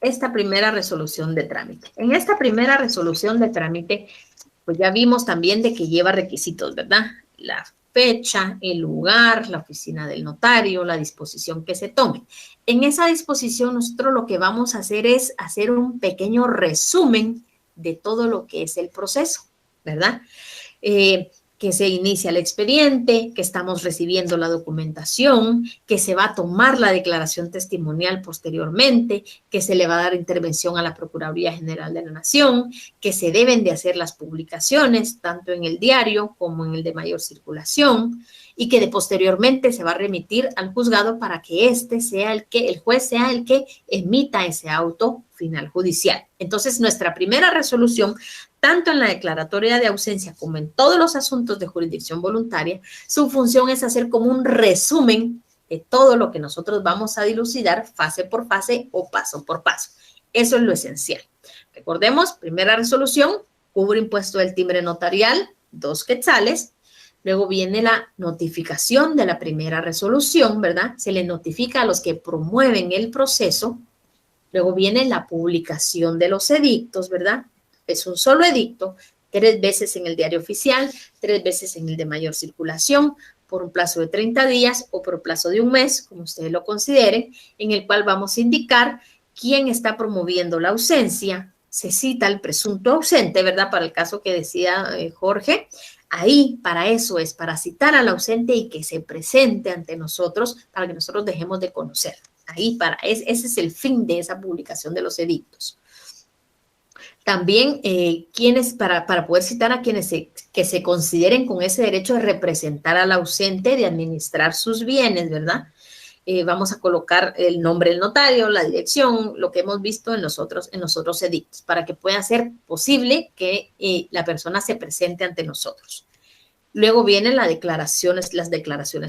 esta primera resolución de trámite. En esta primera resolución de trámite, pues ya vimos también de que lleva requisitos, ¿verdad? La fecha, el lugar, la oficina del notario, la disposición que se tome. En esa disposición nosotros lo que vamos a hacer es hacer un pequeño resumen de todo lo que es el proceso, ¿verdad? Que se inicia el expediente, que estamos recibiendo la documentación, que se va a tomar la declaración testimonial posteriormente, que se le va a dar intervención a la Procuraduría General de la Nación, que se deben de hacer las publicaciones, tanto en el diario como en el de mayor circulación, y que posteriormente se va a remitir al juzgado para que el juez sea el que emita ese auto final judicial. Entonces, nuestra primera resolución, tanto en la declaratoria de ausencia como en todos los asuntos de jurisdicción voluntaria, su función es hacer como un resumen de todo lo que nosotros vamos a dilucidar fase por fase o paso por paso. Eso es lo esencial. Recordemos, primera resolución, cubre impuesto del timbre notarial, 2 quetzales. Luego viene la notificación de la primera resolución, ¿verdad? Se le notifica a los que promueven el proceso. Luego viene la publicación de los edictos, ¿verdad? Es un solo edicto, 3 veces en el diario oficial, 3 veces en el de mayor circulación, por un plazo de 30 días o por un plazo de un mes, como ustedes lo consideren, en el cual vamos a indicar quién está promoviendo la ausencia. Se cita al presunto ausente, ¿verdad? Para el caso que decía Jorge. Ahí, para eso es, para citar al ausente y que se presente ante nosotros para que nosotros dejemos de conocer. Ahí, ese es el fin de esa publicación de los edictos. También, para poder citar a quienes que se consideren con ese derecho de representar al ausente, de administrar sus bienes, ¿verdad? Vamos a colocar el nombre del notario, la dirección, lo que hemos visto en los otros edictos, para que pueda ser posible que la persona se presente ante nosotros. Luego vienen las declaraciones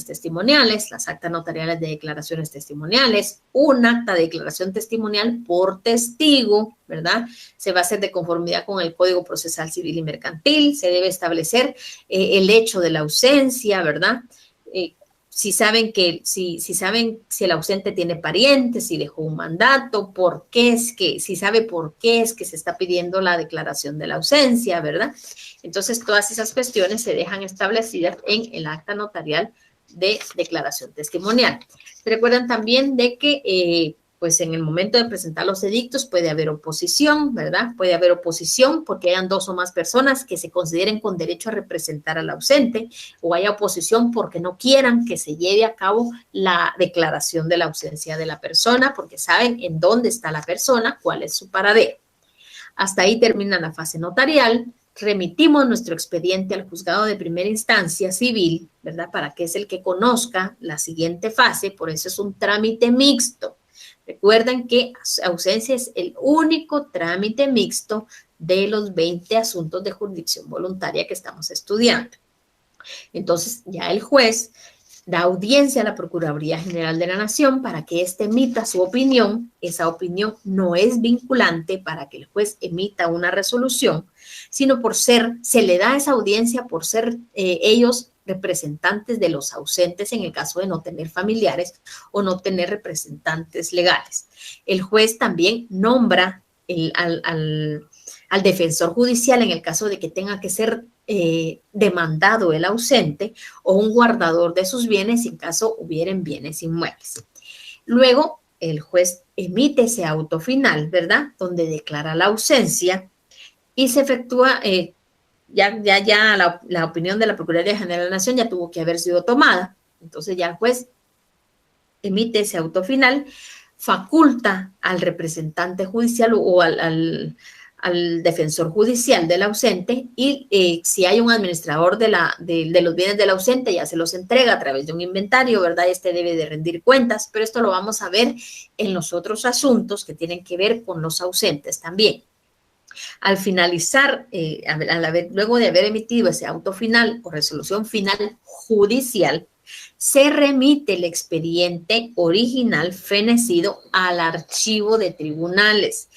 testimoniales, las actas notariales de declaraciones testimoniales, un acta de declaración testimonial por testigo, ¿verdad? Se va a hacer de conformidad con el Código Procesal Civil y Mercantil, se debe establecer el hecho de la ausencia, ¿verdad? Si saben si el ausente tiene parientes, si dejó un mandato, si sabe por qué es que se está pidiendo la declaración de la ausencia, ¿verdad? Entonces, todas esas cuestiones se dejan establecidas en el acta notarial de declaración testimonial. Recuerdan también de que, pues en el momento de presentar los edictos puede haber oposición, ¿verdad? Puede haber oposición porque hayan 2 o más personas que se consideren con derecho a representar al ausente, o haya oposición porque no quieran que se lleve a cabo la declaración de la ausencia de la persona, porque saben en dónde está la persona, cuál es su paradero. Hasta ahí termina la fase notarial. Remitimos nuestro expediente al juzgado de primera instancia civil, ¿verdad? Para que es el que conozca la siguiente fase, por eso es un trámite mixto. Recuerden que ausencia es el único trámite mixto de los 20 asuntos de jurisdicción voluntaria que estamos estudiando. Entonces, ya el juez da audiencia a la Procuraduría General de la Nación para que éste emita su opinión. Esa opinión no es vinculante para que el juez emita una resolución, sino se le da esa audiencia por ser ellos representantes de los ausentes en el caso de no tener familiares o no tener representantes legales. El juez también nombra al defensor judicial en el caso de que tenga que ser demandado el ausente, o un guardador de sus bienes en caso hubieran bienes inmuebles. Luego, el juez emite ese auto final, ¿verdad? Donde declara la ausencia y se efectúa ya la opinión de la Procuraduría General de la Nación ya tuvo que haber sido tomada. Entonces ya el juez emite ese auto final, faculta al representante judicial o al defensor judicial del ausente y si hay un administrador de los bienes del ausente, ya se los entrega a través de un inventario, ¿verdad? Este debe de rendir cuentas, pero esto lo vamos a ver en los otros asuntos que tienen que ver con los ausentes también. Al finalizar, luego de haber emitido ese auto final o resolución final judicial, se remite el expediente original fenecido al archivo de tribunales.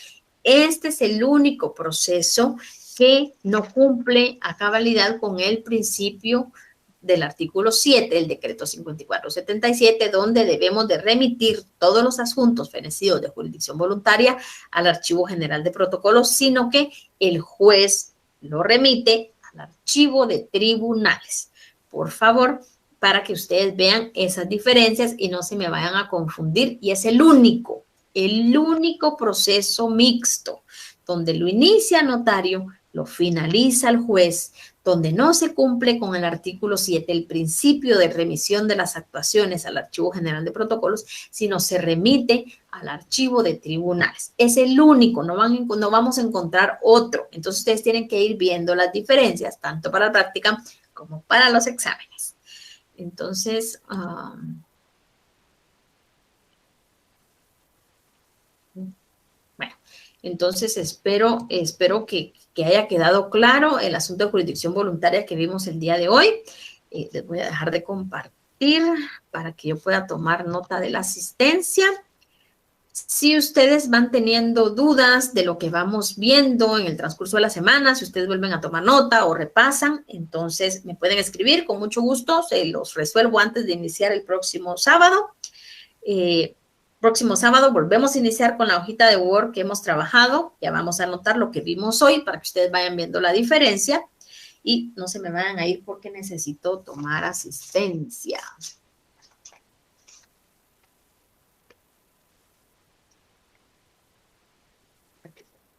Este es el único proceso que no cumple a cabalidad con el principio del artículo 7 del decreto 5477, donde debemos de remitir todos los asuntos fenecidos de jurisdicción voluntaria al Archivo General de Protocolos, sino que el juez lo remite al archivo de tribunales. Por favor, para que ustedes vean esas diferencias y no se me vayan a confundir, y es el único proceso mixto, donde lo inicia el notario, lo finaliza el juez, donde no se cumple con el artículo 7, el principio de remisión de las actuaciones al Archivo General de Protocolos, sino se remite al archivo de tribunales. Es el único, no vamos a encontrar otro. Entonces ustedes tienen que ir viendo las diferencias, tanto para la práctica como para los exámenes. Entonces, bueno, entonces espero que haya quedado claro el asunto de jurisdicción voluntaria que vimos el día de hoy. Les voy a dejar de compartir para que yo pueda tomar nota de la asistencia. Si ustedes van teniendo dudas de lo que vamos viendo en el transcurso de la semana, si ustedes vuelven a tomar nota o repasan, entonces me pueden escribir con mucho gusto, se los resuelvo antes de iniciar el próximo sábado. Próximo sábado volvemos a iniciar con la hojita de Word que hemos trabajado. Ya vamos a anotar lo que vimos hoy para que ustedes vayan viendo la diferencia y no se me vayan a ir porque necesito tomar asistencia.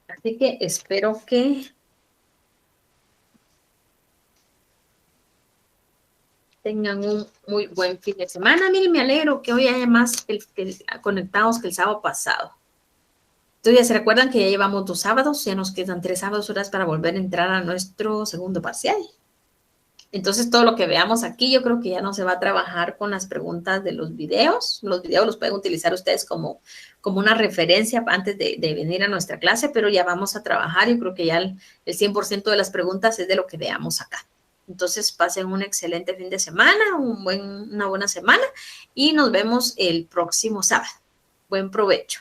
Así que espero que tengan un muy buen fin de semana. Miren, me alegro que hoy haya más conectados que el sábado pasado. Entonces, ya se recuerdan que ya llevamos 2 sábados, ya nos quedan 3 sábados horas para volver a entrar a nuestro segundo parcial. Entonces, todo lo que veamos aquí, yo creo que ya no se va a trabajar con las preguntas de los videos. Los videos los pueden utilizar ustedes como una referencia antes de venir a nuestra clase, pero ya vamos a trabajar. Yo creo que ya el 100% de las preguntas es de lo que veamos acá. Entonces, pasen un excelente fin de semana, una buena semana y nos vemos el próximo sábado. Buen provecho.